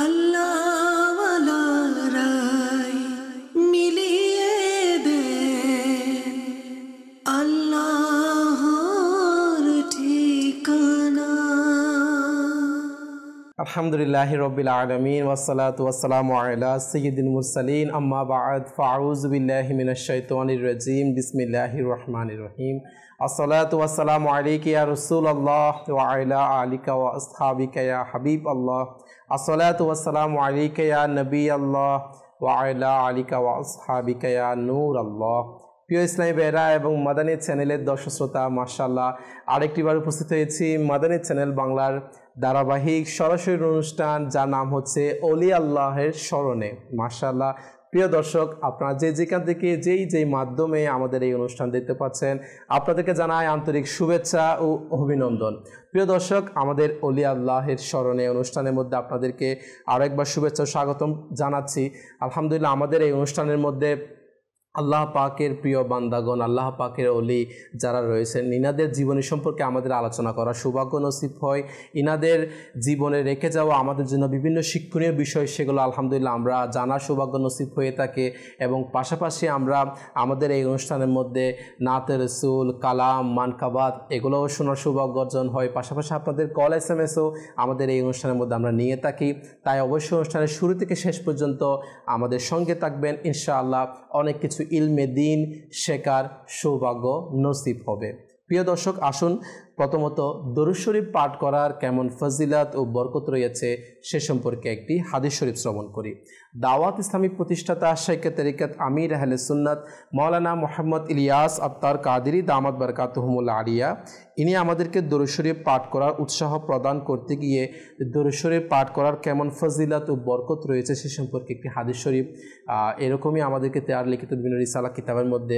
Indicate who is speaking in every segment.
Speaker 1: আল্লাহওয়ালারাই মিলিয়ে দেন আল্লাহর ঠিকানা।
Speaker 2: আলহামদুলিল্লাহি রাব্বিল আলামিন ওয়াসসালাতু ওয়াসসালামু আলা সাইয়্যিদিল মুরসালিন আম্মা বা'দ ফাআউযু বিল্লাহি মিনাশ শাইতানির রাজীম বিসমিল্লাহির রহমানির রহিম। আসসালাতু ওয়াসসালামু আলাইকা ইয়া রাসূলুল্লাহ ওয়া আলা আলিকা ওয়া আসহাবিকা ইয়া হাবিবাল্লাহ। আসসালাতু ওয়াসসালামু আলাইকা ইয়া নবিয়াল্লাহ ওয়া আলা আলিকা ওয়া আসহাবিকা ইয়া নূরাল্লাহ। প্রিয় ইসলামী ভাইরা এবং মাদানী চ্যানেলের দর্শক শ্রোতা, মাশাআল্লাহ আরেকটিবার উপস্থিত হয়েছি মাদানী চ্যানেল বাংলার ধারাবাহিক সরাসরি অনুষ্ঠান, যার নাম হচ্ছে অলি আল্লাহের স্মরণে। মাশাআল্লাহ প্রিয় দর্শক, আপনারা যেখান থেকে যেই মাধ্যমে আমাদের এই অনুষ্ঠান দেখতে পাচ্ছেন, আপনাদেরকে জানাই আন্তরিক শুভেচ্ছা ও অভিনন্দন। প্রিয় দর্শক, আমাদের অলি আল্লাহের স্মরণে অনুষ্ঠানের মধ্যে আপনাদেরকে আরও একবার শুভেচ্ছা ও স্বাগতম জানাচ্ছি। আলহামদুলিল্লাহ, আমাদের এই অনুষ্ঠানের মধ্যে আল্লাহ পাকের প্রিয় বান্দাগণ, আল্লাহ পাকের অলি যারা রয়েছেন, ইনাদের জীবনী সম্পর্কে আমাদের আলোচনা করা সৌভাগ্য নসিব হয়। ইনাদের জীবনে রেখে যাওয়া আমাদের জন্য বিভিন্ন শিক্ষণীয় বিষয়, সেগুলো আলহামদুলিল্লাহ আমরা জানার সৌভাগ্য নসিব হয়ে থাকে। এবং পাশাপাশি আমরা আমাদের এই অনুষ্ঠানের মধ্যে নাতে রসুল, কালাম, মানকাবাত এগুলোও শোনার সৌভাগ্য অর্জন হয়। পাশাপাশি আপনাদের কল SMS-ও আমাদের এই অনুষ্ঠানের মধ্যে আমরা নিয়ে থাকি। তাই অবশ্যই অনুষ্ঠানের শুরু থেকে শেষ পর্যন্ত আমাদের সঙ্গে থাকবেন, ইনশাআল্লাহ অনেক কিছু ইলমে দিন শেখার সৌভাগ্য নসিব হবে। প্রিয় দর্শক, আসুন প্রথমত দরুদ শরীফ পাঠ করার কেমন ফজিলাত ও বরকত রয়েছে সে সম্পর্কে একটি হাদিস শরীফ শ্রবণ করি। দাওয়াত ইসলামী প্রতিষ্ঠাতা শাইখে তরিকত আমির আহলে সুন্নাত মাওলানা মোহাম্মদ ইলিয়াস আত্তার কাদেরী দামাত বারকাতুহুমুল আলিয়া, ইনি আমাদেরকে দরুদ শরীফ পাঠ করার উৎসাহ প্রদান করতে গিয়ে দরুদ শরীফ পাঠ করার কেমন ফজিলাত ও বরকত রয়েছে সে সম্পর্কে একটি হাদিস শরীফ এরকমই আমাদেরকে তেয়ার লিখিত বিভিন্ন রিসালা কিতাবের মধ্যে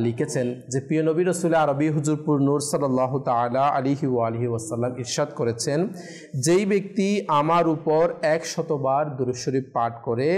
Speaker 2: লিখেছেন যে প্রিয় নবী রাসূল আরবি হুজুরপুর নূর সাল্লাল্লাহু তাআলা আলাইহি ওয়া আলিহি ওয়াসাল্লাম ইরশাদ করেছেন, যেই ব্যক্তি আমার উপর 100 বার দরুদ শরীফ পাঠ করে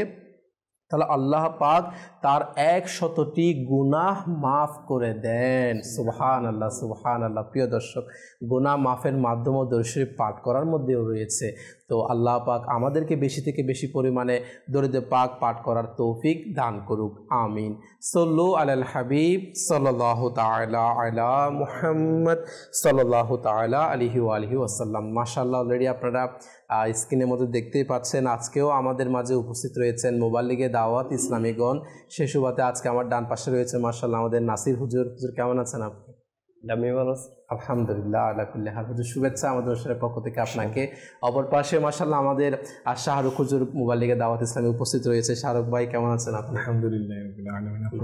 Speaker 2: তাহলে আল্লাহ পাক তার 100টি গুনাহ মাফ করে দেন। সুবহানাল্লাহ, সুবহানাল্লাহ। প্রিয় দর্শক, গুনাহ মাফের মাধ্যমে দরুদ শরীফ পাঠ করার মধ্যেও রয়েছে। তো আল্লাহ পাক আমাদেরকে বেশি থেকে বেশি পরিমাণে দরুদ পাক পাঠ করার তৌফিক দান করুক, আমিন। সল্লু আলাল হাবিব সাল্লাল্লাহু তাআলা আলা মুহাম্মদ সাল্লাল্লাহু তাআলা আলাইহি ওয়া আলিহি ওয়াসাল্লাম। মাশাআল্লাহ, অলরেডি আপনারা স্ক্রিনের মধ্যে দেখতেই পাচ্ছেন, আজকেও আমাদের মাঝে উপস্থিত রয়েছেন মোবাল্লিগে দাওয়াত ইসলামীগণ। সে সুবাদে আজকে আমার ডান পাশে রয়েছে মাশাআল্লাহ আমাদের নাসির হুজুর। হুজুর কেমন আছেন আপনি?
Speaker 3: আমি ভালো আছি,
Speaker 2: আলহামদুলিল্লাহ আলা কুল্লি হাল। হুজুর শুভেচ্ছা আমাদের অনুষ্ঠানের পক্ষ থেকে আপনাকে। অপর পাশে মাশাআল্লাহ আমাদের শাহরুখ হুজুর মোবাল্লিগে দাওয়াত ইসলামী উপস্থিত রয়েছে। শাহরুখ ভাই কেমন আছেন আপনি?
Speaker 3: আলহামদুলিল্লাহ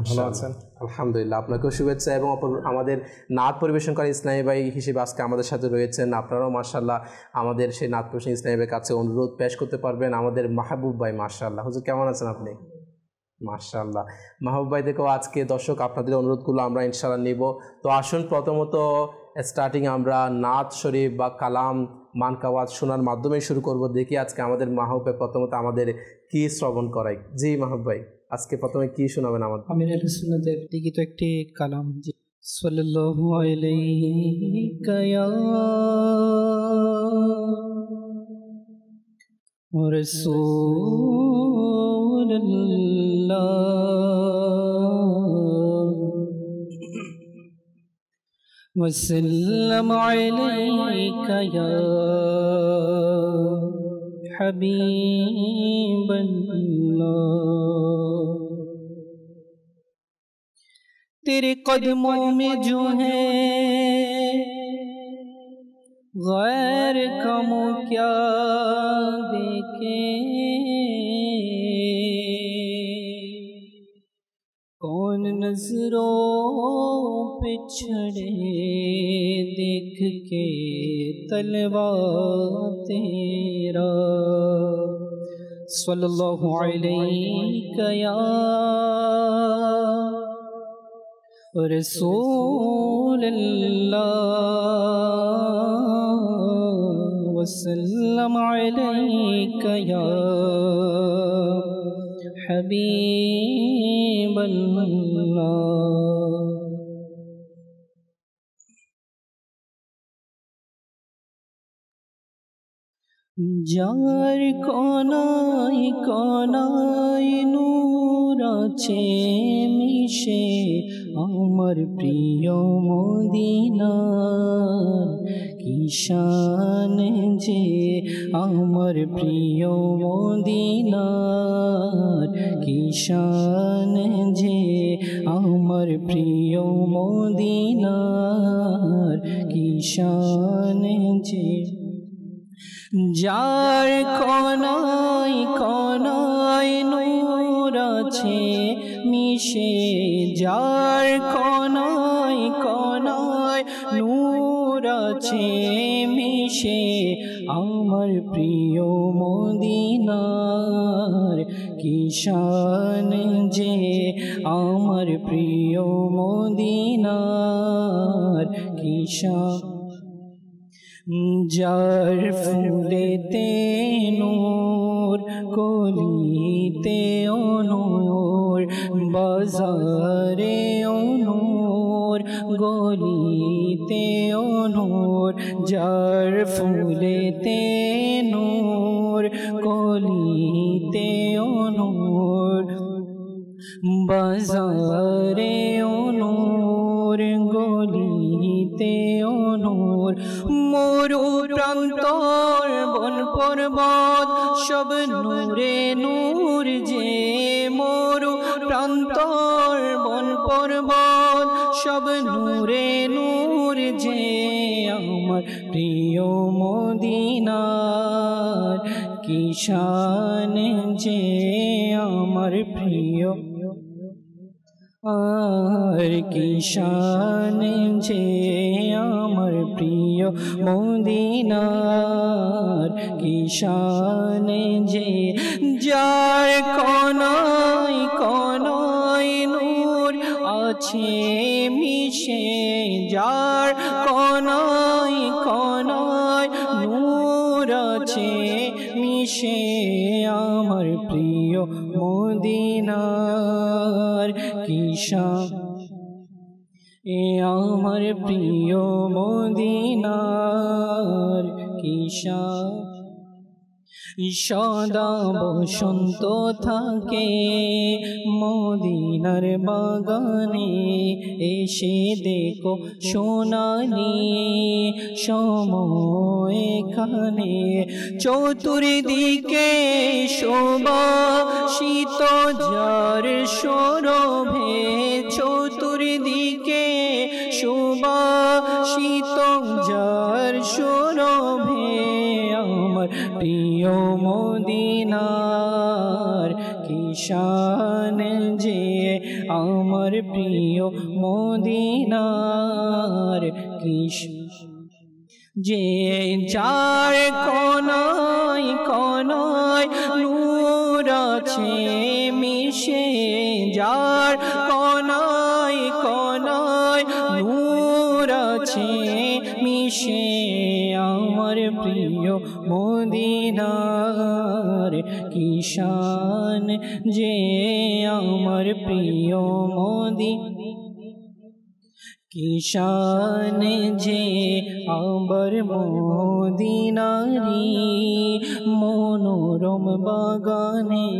Speaker 3: ভালো আছেন?
Speaker 2: আলহামদুলিল্লাহ, আপনাকেও শুভেচ্ছা। এবং অপর আমাদের নাত পরিবেশনকারী ইসলামী ভাই হিসেবে আজকে আমাদের সাথে রয়েছেন। আপনারাও মাশাআল্লাহ আমাদের সেই নাত পরিবেশন ইসলামী ভাইয়ের কাছে অনুরোধ পেশ করতে পারবেন, আমাদের মাহবুব ভাই। মাশাআল্লাহ, হুজুর কেমন আছেন আপনি? মাশাআল্লাহ, মাহবুব ভাই থেকেও আজকে দর্শক আপনাদের অনুরোধগুলো আমরা ইনশাআল্লাহ নিব। তো আসুন প্রথমত স্টার্টিং আমরা নাত শরীফ বা কালাম মানকাবাত শোনার মাধ্যমে শুরু করব। দেখি আজকে আমাদের মাহবুব ভাই প্রথমত আমাদের কি শ্রবণ করাই। জি মাহবুব ভাই, আজকে প্রথমে কি শোনাবেন আমাদের?
Speaker 4: আমির আহলে সুন্নাতের লিখিত একটি কালাম। সাল্লাল্লাহু আলাইকা ইয়া রাসূলুল্লাহ ওয়া সাল্লামু আলাইকা ইয়া হাবিবাল্লাহ। तेरे कदमों में जो है गैर कमो क्या देखे, कौन नजरों पे चढ़े देख के तलवा तेरा। सल्लल्लाहु अलैका या रसूलल्लाह वसल्लम अलैका या हबीबल्लाह। जार को ना কণায় নূর আছে মিশে আমার প্রিয় মদিনার কি শান যে আমার প্রিয় মদিনার কি শান যে আমার প্রিয় মদিনার কি শান যে যার কণায় কণায় নূর আছে মিশে যার কণায় কণায় নূর আছে মিশে আমার প্রিয় মদিনার কি শান যে আমার প্রিয় মদিনার কি শান যার ফুলেতে নূর কলিতে নূর বাজারে নূর গলিতে নূর যার ফুলেতে নূর কলিতে নূর বাজারে নূর গলিতে নূর মরু প্রান্তর বন পর্বত সব নূরে নূর যে মরু প্রান্তর বন পর্বত সব নূরে নূর যে আমার প্রিয় মদিনার কি শান যে আমার প্রিয় আর কি শান যে আমার প্রিয় মদিনার কি শান যে যার কণায় কণায় নূর আছে মিশে যার কণায় কণায় নূর আছে মিশে আমার প্রিয় মদিনার কি শান আমার প্রিয় মদিনার কি শান সদা বসন্ত থাকে মদিনার বাগানে এসে দেখো সোনালি সময় এখানে চতুর্দিকে শোভাশিত যার সৌরভে চতুর্দিকে শোভাশিত যার সৌরভে আমার প্রিয় মদিনার কি শান যে আমার প্রিয় মদিনার কি যে যার কণায় কণায় নূর আছে মিশে যার কণায় কণায় নূর আছে মিশে আমার প্রিয় মদিনার কি শান যে আমার প্রিয় কি শান যে আমার মদিনারি মনোরম বাগানে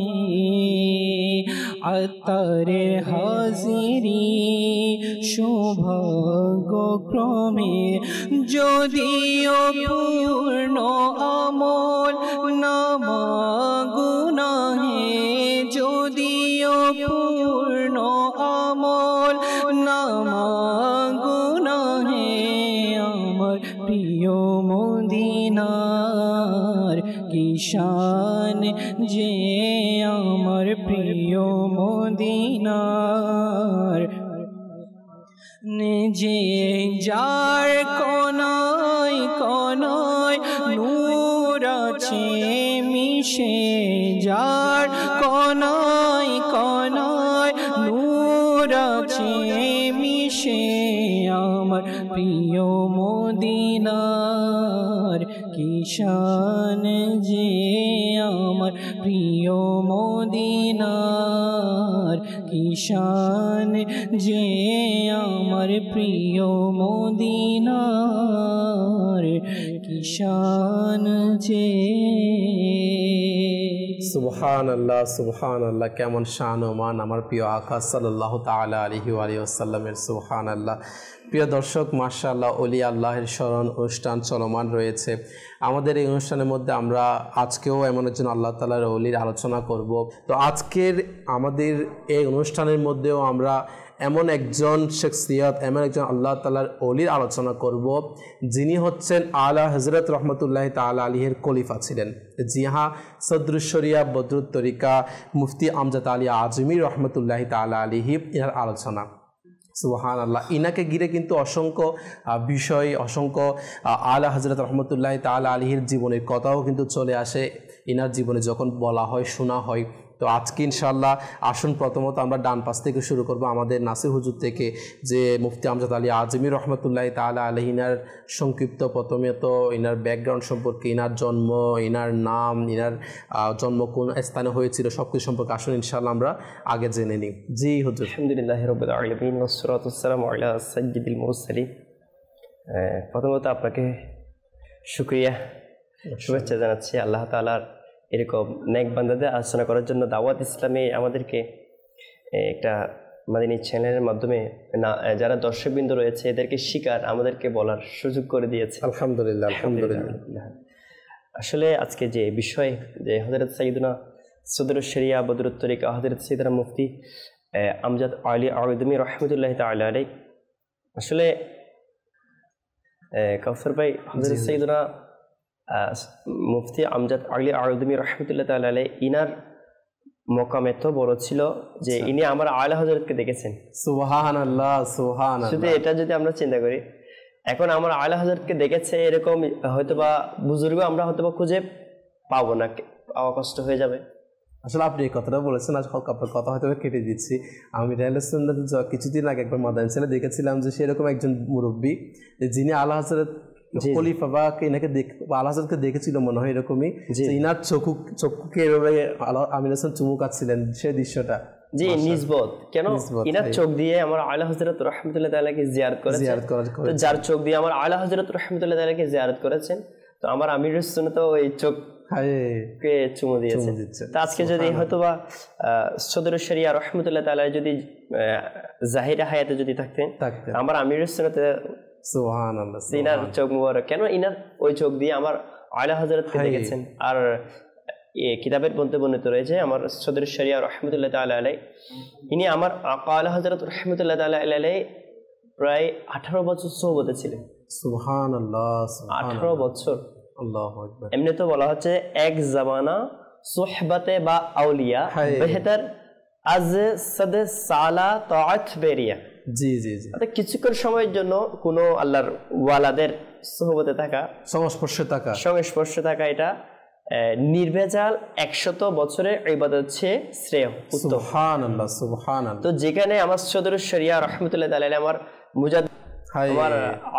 Speaker 4: আতারের হাজিরি সৌভাগ্য ক্রমে যদিও পূর্ণ আমল নামা গুনাহে যদিও পূর্ণ আমল নামা গুনাহে আমার প্রিয় মদিনার কি শান যে আমার প্রিয় মদিনার যে যার কণায় কণায় নূর আছে মিশে যার কণায় কণায় নূর আছে মিশে আমার প্রিয় মদিনার কি শান যে আমার প্রিয় মদিনার কি শান যে আমার প্রিয় মদিনার কি শান যে
Speaker 2: সুবহানাল্লাহ সুবহানাল্লাহ, কেমন শান ও মান আমার প্রিয় আকা সাল্লাল্লাহু তাআলা আলাইহি ওয়া আলিহি ওয়াসাল্লামের। সুবহানাল্লাহ। প্রিয় দর্শক, মাশাআল্লাহ, ওলি আল্লাহের স্মরণ অনুষ্ঠান চলমান রয়েছে। আমাদের এই অনুষ্ঠানের মধ্যে আমরা আজকেও এমন একজন আল্লাহ তাআলার ওলির আলোচনা করব। তো আজকের আমাদের এই অনুষ্ঠানের মধ্যেও আমরা এমন একজন শখসিয়ত, এমন একজন আল্লাহ তাআলার ওলির আলোচনা করব, যিনি হচ্ছেন আলা হযরত রহমতুল্লাহি তাআলা আলাইহির খলিফা ছিলেন। জি হ্যাঁ, সদরুশ শরিয়া বদরুত তরিকা মুফতি আমজাদ আলী আজমি রহমতুল্লাহি তাআলা আলাইহি এর আলোচনা। সুবহানাল্লাহ। ইনাকে ঘিরে কিন্তু অসংখ্য বিষয়, অসংখ্য আলা হযরত রহমতুল্লাহি তাআলা আলাইহির জীবনের কথাও কিন্তু চলে আসে ইনার জীবনে যখন বলা হয়, শোনা হয়। তো আজকে ইনশাআল্লাহ আসুন প্রথমত আমরা ডান পাশ থেকে শুরু করব, আমাদের নাসির হুজুর থেকে, যে মুফতি আমজাদ আলী আজমি রহমতুল্লাহি তাআলা আলাইহি ইনার সংক্ষিপ্ত প্রথমে তো ইনার ব্যাকগ্রাউন্ড সম্পর্কে, ইনার জন্ম, ইনার নাম, ইনার জন্ম কোন স্থানে হয়েছিল, সব কিছু সম্পর্কে আসুন ইনশাআল্লাহ আমরা আগে জেনে নিই। জি হুজুর।
Speaker 3: আলহামদুলিল্লাহি রাব্বিল আলামিন ওয়াসসালাতু ওয়াসসালামু আলা সাইয়্যিদিল মুরসালিন। প্রথমত আপনাকে শুকরিয়া, শুভেচ্ছা জানাচ্ছি আল্লাহ তাআলার এরকম নেক বান্দাদের আলোচনা করার জন্য দাওয়াত ইসলামে আমাদেরকে একটা মাদিনী চ্যানেলের মাধ্যমে যারা দর্শকবৃন্দ রয়েছে এদেরকে শিকার, আমাদেরকে বলার সুযোগ করে দিয়েছে।
Speaker 2: আলহামদুলিল্লাহ আলহামদুলিল্লাহ।
Speaker 3: আসলে আজকে যে বিষয়, যে হযরত সাইয়্যিদুনা সদরুশ শরিয়া বদরুত তরিকা হযরত সাইয়্যিদুনা মুফতি আমজাদ আলী আজমি রহমতুল্লাহি তাআলা আলাইহি, আসলে কাউসার ভাই, হযরত সাইয়্যিদুনা মুফতি আমজাদ আলী আজমি রহমতুল্লাহ তাআলা আলাইহি ইনার মকাম এত বড় ছিল যে ইনি আমার আলা হযরতকে দেখেছেন।
Speaker 2: সুবহানাল্লাহ সুবহানাল্লাহ।
Speaker 3: শুধু এটা যদি আমরা চিন্তা করি, এখন আমার আলা হযরতকে দেখেছে এরকম হয়তোবা বুজুর্গ আমরা হয়তোবা খুঁজে পাবো না, পাওয়া কষ্ট হয়ে যাবে।
Speaker 2: আসলে আপনি এই কথাটা বলেছেন, আপনার কথা হয়তো কেটে দিচ্ছি। আমি রেলস্টেশনে কিছুদিন আগে একবার মাদানী ছেলে দেখেছিলাম যে সেরকম একজন মুরব্বী, যিনি আলা হযরত খলিফা বা এনাকে আলা হযরতকে দেখেছিল মনে হয় এরকমই, ইনার চক্ষুকে এভাবে আমির হাসান চুমুকাচ্ছিলেন, সেই দৃশ্যটা।
Speaker 3: জি, নিসবত কেন, ইনার চোখ দিয়ে আমার আলা হযরত রাহমাতুল্লাহ তাআলাকে জিয়ারত করেছেন। তো যার চোখ দিয়ে আমার আলা হযরত রাহমাতুল্লাহ তাআলাকে জিয়ারত করেছেন, তো আমার আমির হাসান তো ওই চোখ কে চুমু দিয়েছে। তো আজকে যদি হয়তোবা সদরুশ শরিয়া রহমতুল্লাহ তাআলা যদি জাহিরা হায়াতে যদি থাকতেন, আমার আমির হাসানতে
Speaker 2: সুবহানাল্লাহ
Speaker 3: ইনার চোখ মুবারক, কেন ইনার ওই চোখ দিয়ে আমার আলা হযরতকে দেখেছেন। আর কিতাবের মধ্যে বর্ণিত রয়েছে আমার সদরুশ শরিয়া রহমতুল্লাহ তাআলা আলাইহি, ইনি আমার আলা হযরত রহমতুল্লাহ তাআলা আলাইহি প্রায় 18 বছর সোহবতে ছিলেন।
Speaker 2: সুবহানাল্লাহ
Speaker 3: 18 বছর।
Speaker 2: আল্লাহু আকবার।
Speaker 3: এমনি তো বলা হচ্ছে এক জামানা সোহবতে বা আউলিয়া বেহতর আজ সদ সালা তাআত বেরিয়া।
Speaker 2: জি জি জি।
Speaker 3: অর্থাৎ কিছুক্ষণ সময়ের জন্য কোনো আল্লাহর ওয়ালাদের সোহবতে থাকা, সংস্পর্শে থাকা এটা নির্ভেজাল 100 বছরের ইবাদত চেয়ে শ্রেয়, উত্তম।
Speaker 2: সুবহানাল্লাহ সুবহানাল্লাহ।
Speaker 3: তো যেখানে আমার সদরুশ শরিয়া রহমতুল্লাহ তাআলা আলাইহি, আমার মুজাদ্দিদ আমার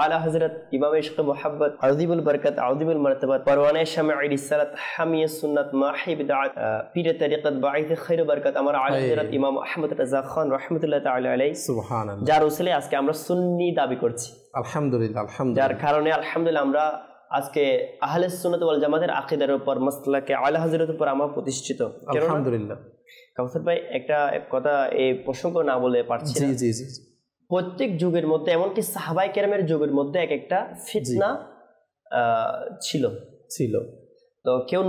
Speaker 3: আলা হযরত ইমাম ইশক মুহাব্বত আযীমুল বরকত আযীমুল মারতাবাত পরওয়ানে শামঈ রিসালাত হামিয়ে সুন্নাত মাহি বিদআত পীরে তরিকত বাঈথ খায়র বরকত আমার আলা হযরত ইমাম আহমদ রাজা খান রাহমাতুল্লাহ তাআলা আলাইহি, সুবহানাল্লাহ, যার উসিলে আজকে আমরা সুন্নি দাবি করছি।
Speaker 2: আলহামদুলিল্লাহ আলহামদুলিল্লাহ।
Speaker 3: যার কারণে আলহামদুলিল্লাহ আমরা আজকে আহলে সুন্নাত ওয়াল জামাতের আকীদার উপর, মাসলাকে আলা হযরতের উপর আমরা প্রতিষ্ঠিত।
Speaker 2: আলহামদুলিল্লাহ।
Speaker 3: কাউসার ভাই, একটা কথা এই প্রসঙ্গ না বলে পারছি না।
Speaker 2: জি জি জি।
Speaker 3: প্রত্যেক যুগের মধ্যে, এমনকি সাহাবায়ে কেরামের যুগের মধ্যে এক একটা ফিতনা ছিল। তো কেউ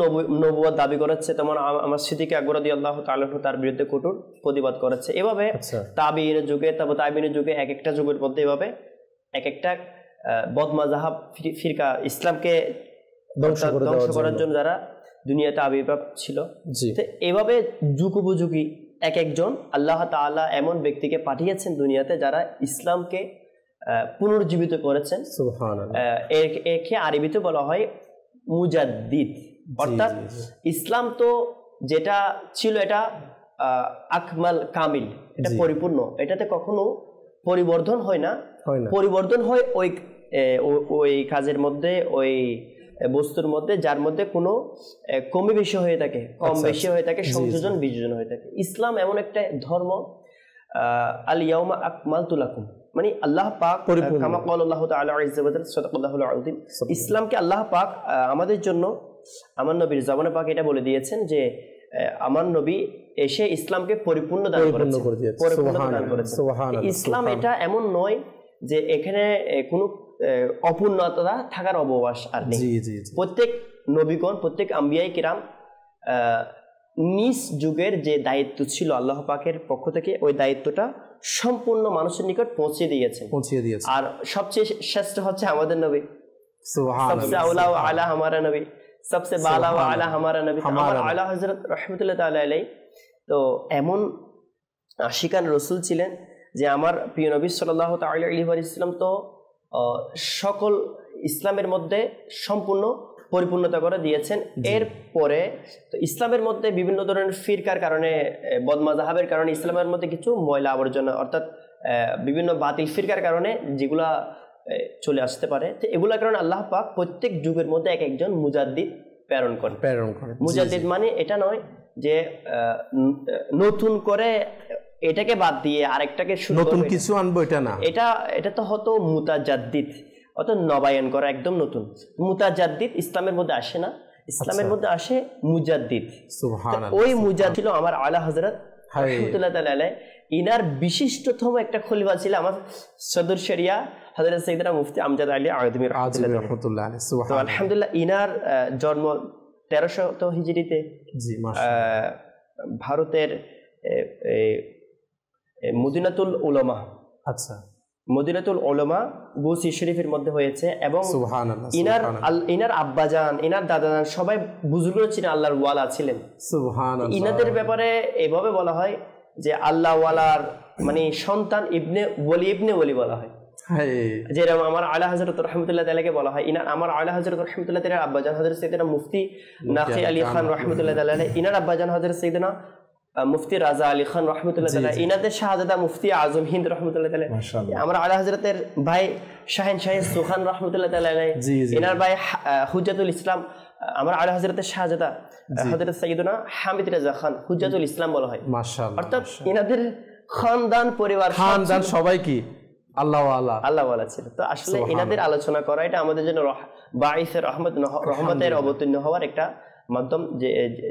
Speaker 3: নবুয়ত দাবি করেছে, তেমন আমার সিদ্দিক আকবর রাদিয়াল্লাহু তাআলা তার বিরুদ্ধে কঠোর প্রতিবাদ করেছে। এভাবে তাবিঈনের যুগে, তাবিঈনের যুগে এক একটা যুগের মধ্যে এভাবে এক একটা বদমাযহাব ফিরকা ইসলামকে ধ্বংস করার জন্য যারা দুনিয়াতে আবির্ভাব ছিল। তো এভাবে যুগোপযোগী এক একজন আল্লাহ তাআলা এমন ব্যক্তিকে পাঠিয়েছেন দুনিয়াতে যারা ইসলামকে পুনর্জীবিত করেছেন। একে আরবিতে বলা হয় মুজাদ্দিদ, অর্থাৎ ইসলাম তো যেটা ছিল এটা আকমাল কামিল, এটা পরিপূর্ণ, এটাতে কখনো পরিবর্ধন হয় না। পরিবর্তন হয় ওই কাজের মধ্যে, ওই বস্তুর মধ্যে যার মধ্যে কোনো কমে বেশি হয়ে থাকে, কম বেশি হয়ে থাকে, সংযোজন বিযোজন হয়ে থাকে। ইসলাম এমন একটা ধর্ম, আল ইয়াউমা আকমালতু লাকুম, মানে আল্লাহ পাক কামা ক্বালা আল্লাহু তাআলা আযজা ওয়া জাল্লা সাদাকাল্লাহুল আযীম, ইসলামকে আল্লাহ পাক আমাদের জন্য, আমার নবীর জবানে পাক এটা বলে দিয়েছেন যে আমার নবী এসে ইসলামকে পরিপূর্ণ দান করেছেন। ইসলাম এটা এমন নয় যে এখানে কোনো অপূর্ণতা থাকার অবকাশ আর নেই। প্রত্যেক নবীগণ, প্রত্যেক আম্বিয়ায়ে কিরাম নিজ যুগের যে দায়িত্ব ছিল আল্লাহ পাকের পক্ষ থেকে, ওই দায়িত্বটা সম্পূর্ণ মানুষের নিকট পৌঁছে দিয়েছে। আর সবচেয়ে শ্রেষ্ঠ হচ্ছে আমাদের নবী, সবসে আউলা ওয়া আলা হামারা নবী, সবসে বালা ওয়া আলা হামারা নবী, আমার আলা হযরত রাহমাতুল্লাহ তাআলা আলাইহি। তো এমন আশিকান রাসূল ছিলেন যে আমার প্রিয় নবী সাল্লাল্লাহু তাআলা আলাইহি ওয়াসাল্লাম তো সকল ইসলামের মধ্যে সম্পূর্ণ পরিপূর্ণতা করে দিয়েছেন। এরপরে তো ইসলামের মধ্যে বিভিন্ন ধরনের ফিরকার কারণে, বদমাযহাবের কারণে ইসলামের মধ্যে কিছু ময়লা আবর্জনা অর্থাৎ বিভিন্ন বাতিল ফিরকার কারণে যেগুলা চলে আসতে পারে, তো এগুলোর কারণে আল্লাহ পাক প্রত্যেক যুগের মধ্যে এক একজন মুজাদ্দিদ প্রেরণ করেন। মুজাদ্দিদ মানে এটা নয় যে নতুন করে এটাকে বাদ দিয়ে আরেকটাকে নতুন কিছু আনবো, এটা না। এটা তো হতো মুতাজাদ্দিদ, অত নবায়ন করা, একদম নতুন। মুতাজাদ্দিদ ইসলামের মধ্যে আসে না, ইসলামের মধ্যে আসে মুজাদ্দিদ। ওই মুজাদ্দিদ ছিল আমার আলা হযরত রাহমাতুল্লাহ তাআলা আলাইহি। ইনার বিশিষ্টতম একটা খলিফা ছিল আমার সদর শরিয়া হযরত সাইয়েদনা মুফতি আমজাদ আলী আযমি রাহমাতুল্লাহ আলাইহি। তো আলহামদুলিল্লাহ ইনার জন্ম 1300 হিজরিতে ভারতের মদিনাতুল উলামা, মদিনাতুল উলামা বুসি শরীফের মধ্যে হয়েছে। এবং ইনার আব্বাজান, ইনার দাদাজান সবাই বুজুর্গ ছিলেন, আল্লাহর ওয়ালা ছিলেন। ইনাদের ব্যাপারে এভাবে বলা হয় যে আল্লাহ ওয়ালার মানে সন্তান ইবনে ওলি বলা হয়। যেরকম আমার আলা হযরত রাহমাতুল্লাহ তাআলাকে বলা হয়, আমার আলা হযরত রাহমাতুল্লাহ তাআলার আব্বাজান হযরত সাইয়েদনা মুফতি নাকি আলী খান রাহমাতুল্লাহ তাআলা, ইনার আব্বাজান হযরত সাইয়েদনা মুফতি রাজা আলী খান রাহমাতুল্লাহ তাআলা, ইনাদের শাহজাদা মুফতি আজম হিন্দ রাহমাতুল্লাহ তাআলা। আমরা আলা হযরতের ভাই শাহিন সুখান রাহমাতুল্লাহ তাআলা, ইনার ভাই হুজ্জাতুল ইসলাম, আমার আলা হযরতের শাহজাদা হযরত সাইয়েদনা হামিদ রাজা খান হুজ্জাতুল ইসলাম বলা হয়। মাশাআল্লাহ। অর্থাৎ ইনাদের খানদান পরিবার সবাই কি আল্লাহ ওয়ালা ছিল। তো আসলে ইনাদের আলোচনা করা এটা আমাদের জন্য বাঈসের রহমতের অবতীর্ণ হওয়ার একটা মাধ্যম।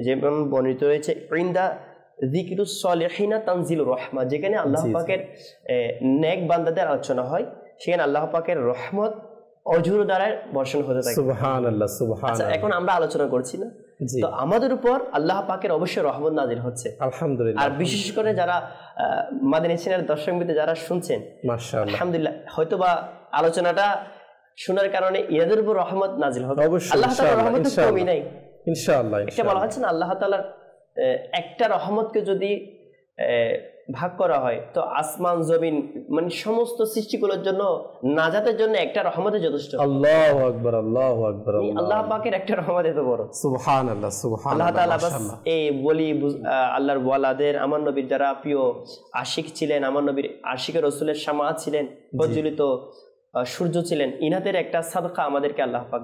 Speaker 3: যেমন বর্ণিত রয়েছে ইনদা যিকরুস সলিহিনা তানজিলুর রাহমা, যেখানে আল্লাহ পাকের নেক বান্দাদের আলোচনা হয়, সেখানে আল্লাহ পাকের রহমত অঝুর দ্বারা বর্ষণ হতে থাকে। সুবহানাল্লাহ, সুবহানাল্লাহ। আচ্ছা, এখন আমরা আলোচনা করছি না, তো আমাদের উপর আল্লাহ পাকের অবশ্যই রহমত নাজিল হচ্ছে, আলহামদুলিল্লাহ। আর বিশেষ করে যারা মাদানী চ্যানেলের দর্শকবৃন্দ যারা শুনছেন, মাশাআল্লাহ, আলহামদুলিল্লাহ, হয়তোবা আলোচনাটা শোনার কারণে ইনাদের উপর রহমত নাজিল হবে। আল্লাহ তাআলার রহমত তো কমই নাই, ইনশাআল্লাহ। এটা বলা হচ্ছে না, আল্লাহ তাআলার একটা রহমতকে যদি ভাগ করা হয় তো আসমান জমিন মানে সমস্ত সৃষ্টিগুলোর জন্য নাজাতের জন্য একটা রহমতের যথেষ্ট। আল্লাহু আকবার, আল্লাহু আকবার। আল্লাহ পাকের একটা রহমত এত বড়। সুবহানাল্লাহ, সুবহানাল্লাহ। আল্লাহ তাআলা বাস এই বলি আল্লাহর ওয়ালাদের, আমার নবীর যারা প্রিয় আশিক ছিলেন, আমার নবীর আশিকের রাসূলের শামা ছিলেন, প্রজ্বলিত সূর্য ছিলেন, ইনাদের একটা সাদকা আমাদেরকে আল্লাহ পাক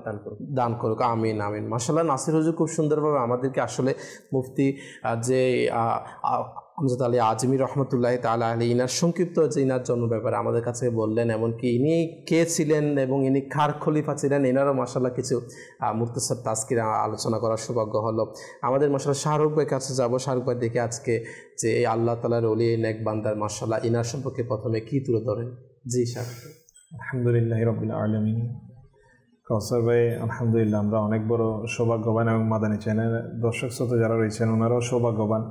Speaker 3: দান করুক। আমিন, আমিন। মাশাআল্লাহ, নাসির হুজুর খুব সুন্দরভাবে আমাদেরকে আসলে মুফতি যে আমজাদ আলী আজমি রহমতুল্লাহ তাআলা আলাইহি ইনার সংক্ষিপ্ত যে ইনার জন্ম ব্যাপারে আমাদের কাছে বললেন, এমনকি ইনি কে ছিলেন এবং ইনি কার খলিফা ছিলেন, এনারও মাশাআল্লাহ কিছু মুক্তসার তাজকির আলোচনা করার সৌভাগ্য হলো। আমাদের মাশাআল্লাহ শাহরুখ ভাইয়ের কাছে যাবো। শাহরুখ ভাই দেখে আজকে যে আল্লাহ তাআলার ওলি নেক বান্দার মাশাআল্লাহ ইনার সম্পর্কে প্রথমে কি তুলে ধরেন? জি শাহরুখ।
Speaker 5: আলহামদুলিল্লাহ রাব্বিল আলামিন। কাউসার ভাই, আলহামদুলিল্লাহ আমরা অনেক বড় সৌভাগ্যবান, এবং মাদানী চ্যানেলের দর্শক শ্রোতা যারা রয়েছেন ওনারাও সৌভাগ্যবান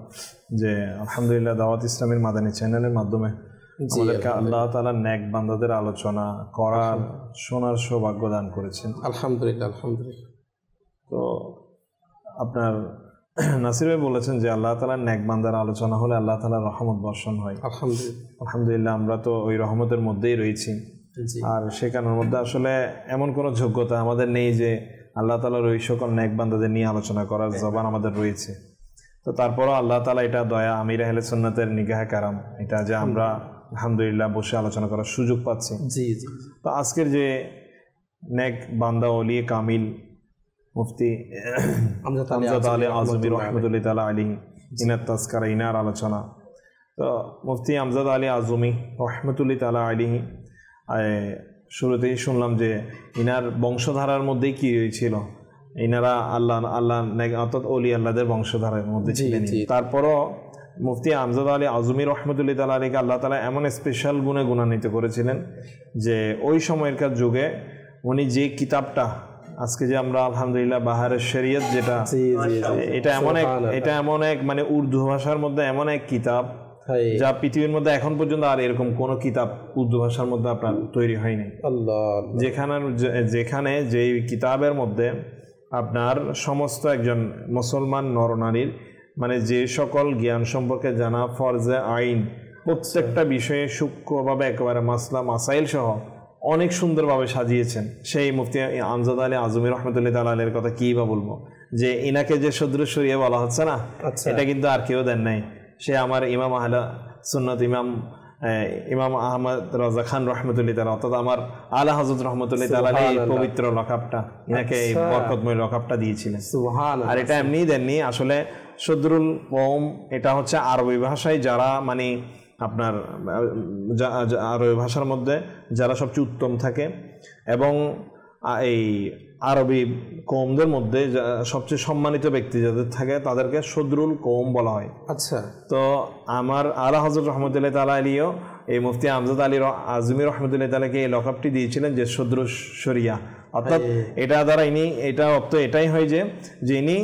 Speaker 5: যে আলহামদুলিল্লাহ দাওয়াত ইসলামের মাদানী চ্যানেলের মাধ্যমে আমাদেরকে আল্লাহ তাআলার নেক বান্দাদের আলোচনা করার, শোনার সৌভাগ্য দান করেছেন।
Speaker 2: আলহামদুলিল্লাহ, আলহামদুলিল্লাহ।
Speaker 5: তো আপনার নাসির ভাই বলেছেন যে আল্লাহ তাআলার নেক বান্দার আলোচনা হলে আল্লাহ তাআলার রহমত বর্ষণ হয়। আলহামদুলিল্লাহ, আলহামদুলিল্লাহ। আমরা তো ওই রহমতের মধ্যেই রয়েছি, আর সেখানের মধ্যে আসলে এমন কোনো যোগ্যতা আমাদের নেই যে আল্লাহ তাআলার ওই সকল নেক বান্দাদের নিয়ে আলোচনা করার জবান আমাদের রয়েছে। তো তারপরও আল্লাহ তাআলা এটা দয়া, আমির আহলে সুন্নাতের নিগাহে কারাম, এটা যে আমরা আলহামদুলিল্লাহ বসে আলোচনা করার সুযোগ পাচ্ছি। জি জি। তো আজকের যে নেক বান্দা ওলি কামিল মুফতি আমজাদ আলী আজমি রহমতুল্লাহ তাআলা আলাইহি, ইনার তাজকিরা, ইনার আলোচনা। তো মুফতি আমজাদ আলী আজমি রহমতুল্লাহ তাআলা আলাইহি শুরুতেই শুনলাম যে ইনার বংশধারার মধ্যেই কি হয়েছিল, ইনারা আল্লাহ অর্থাৎ ওলি আল্লাহদের বংশধারের মধ্যে ছিলেন। তারপরও মুফতি আমজাদ আলী আজমি রহমতুল্লাহ তাআলা আলীকে আল্লাহ তাআলা এমন স্পেশাল গুণে গুণান্বিত করেছিলেন যে ওই সময়কার যুগে উনি যে কিতাবটা আজকে যে আমরা আলহামদুলিল্লাহ বাহারের শরীয়ত যেটা, এটা এমন এক মানে উর্দু ভাষার মধ্যে এমন এক কিতাব যা পৃথিবীর মধ্যে এখন পর্যন্ত আর এরকম কোন কিতাব উর্দু ভাষার মধ্যে আপনার তৈরি হয়নি। যেখানে যেই কিতাবের মধ্যে আপনার সমস্ত একজন মুসলমান নরনারীর মানে যে সকল জ্ঞান সম্পর্কে জানা ফরজে আইন প্রত্যেকটা বিষয়ে সূক্ষ্মভাবে একেবারে মাসলা মাসাইল সহ অনেক সুন্দরভাবে সাজিয়েছেন সেই মুফতি আমজাদ আলী আজমি রহমতুল্লাহ তাআলা আলাইহির কথা কি বা বলবো, যে ইনাকে যে সদর শরিয়া বলা হচ্ছে না, এটা কিন্তু আর কেউ দেন নাই। সে আমার ইমাম আহলে সুন্নাত ইমাম আহমদ রাজা খান রহমতুল্লাহ তাআলা অর্থাৎ আমার আলা হযরত রহমতুল্লাহ তাআলা এই পবিত্র লকাবটা ইনাকে এই বরকতময় লকাবটা দিয়েছিলেন। সুবহানাল্লাহ। আর এটা এমনি দেননি, আসলে সদরুল কওম এটা হচ্ছে আরবি ভাষায় যারা মানে আপনার আরবি ভাষার মধ্যে যারা সবচেয়ে উত্তম থাকে এবং এই আরবি কওমদের মধ্যে সবচেয়ে সম্মানিত ব্যক্তি যাদের থাকে তাদেরকে সদরুল কওম বলা হয়। আচ্ছা, তো আমার আলা হযরত রহমতুল্লাহ তাআলা আলীও এই মুফতি আমজাদ আলী আজমি রহমতুল্লাহ তাআলাকে এই লকাবটি দিয়েছিলেন যে সদরুল শরিয়া, অর্থাৎ এটা দ্বারা এটা অর্থ এটাই হয় যে ইনি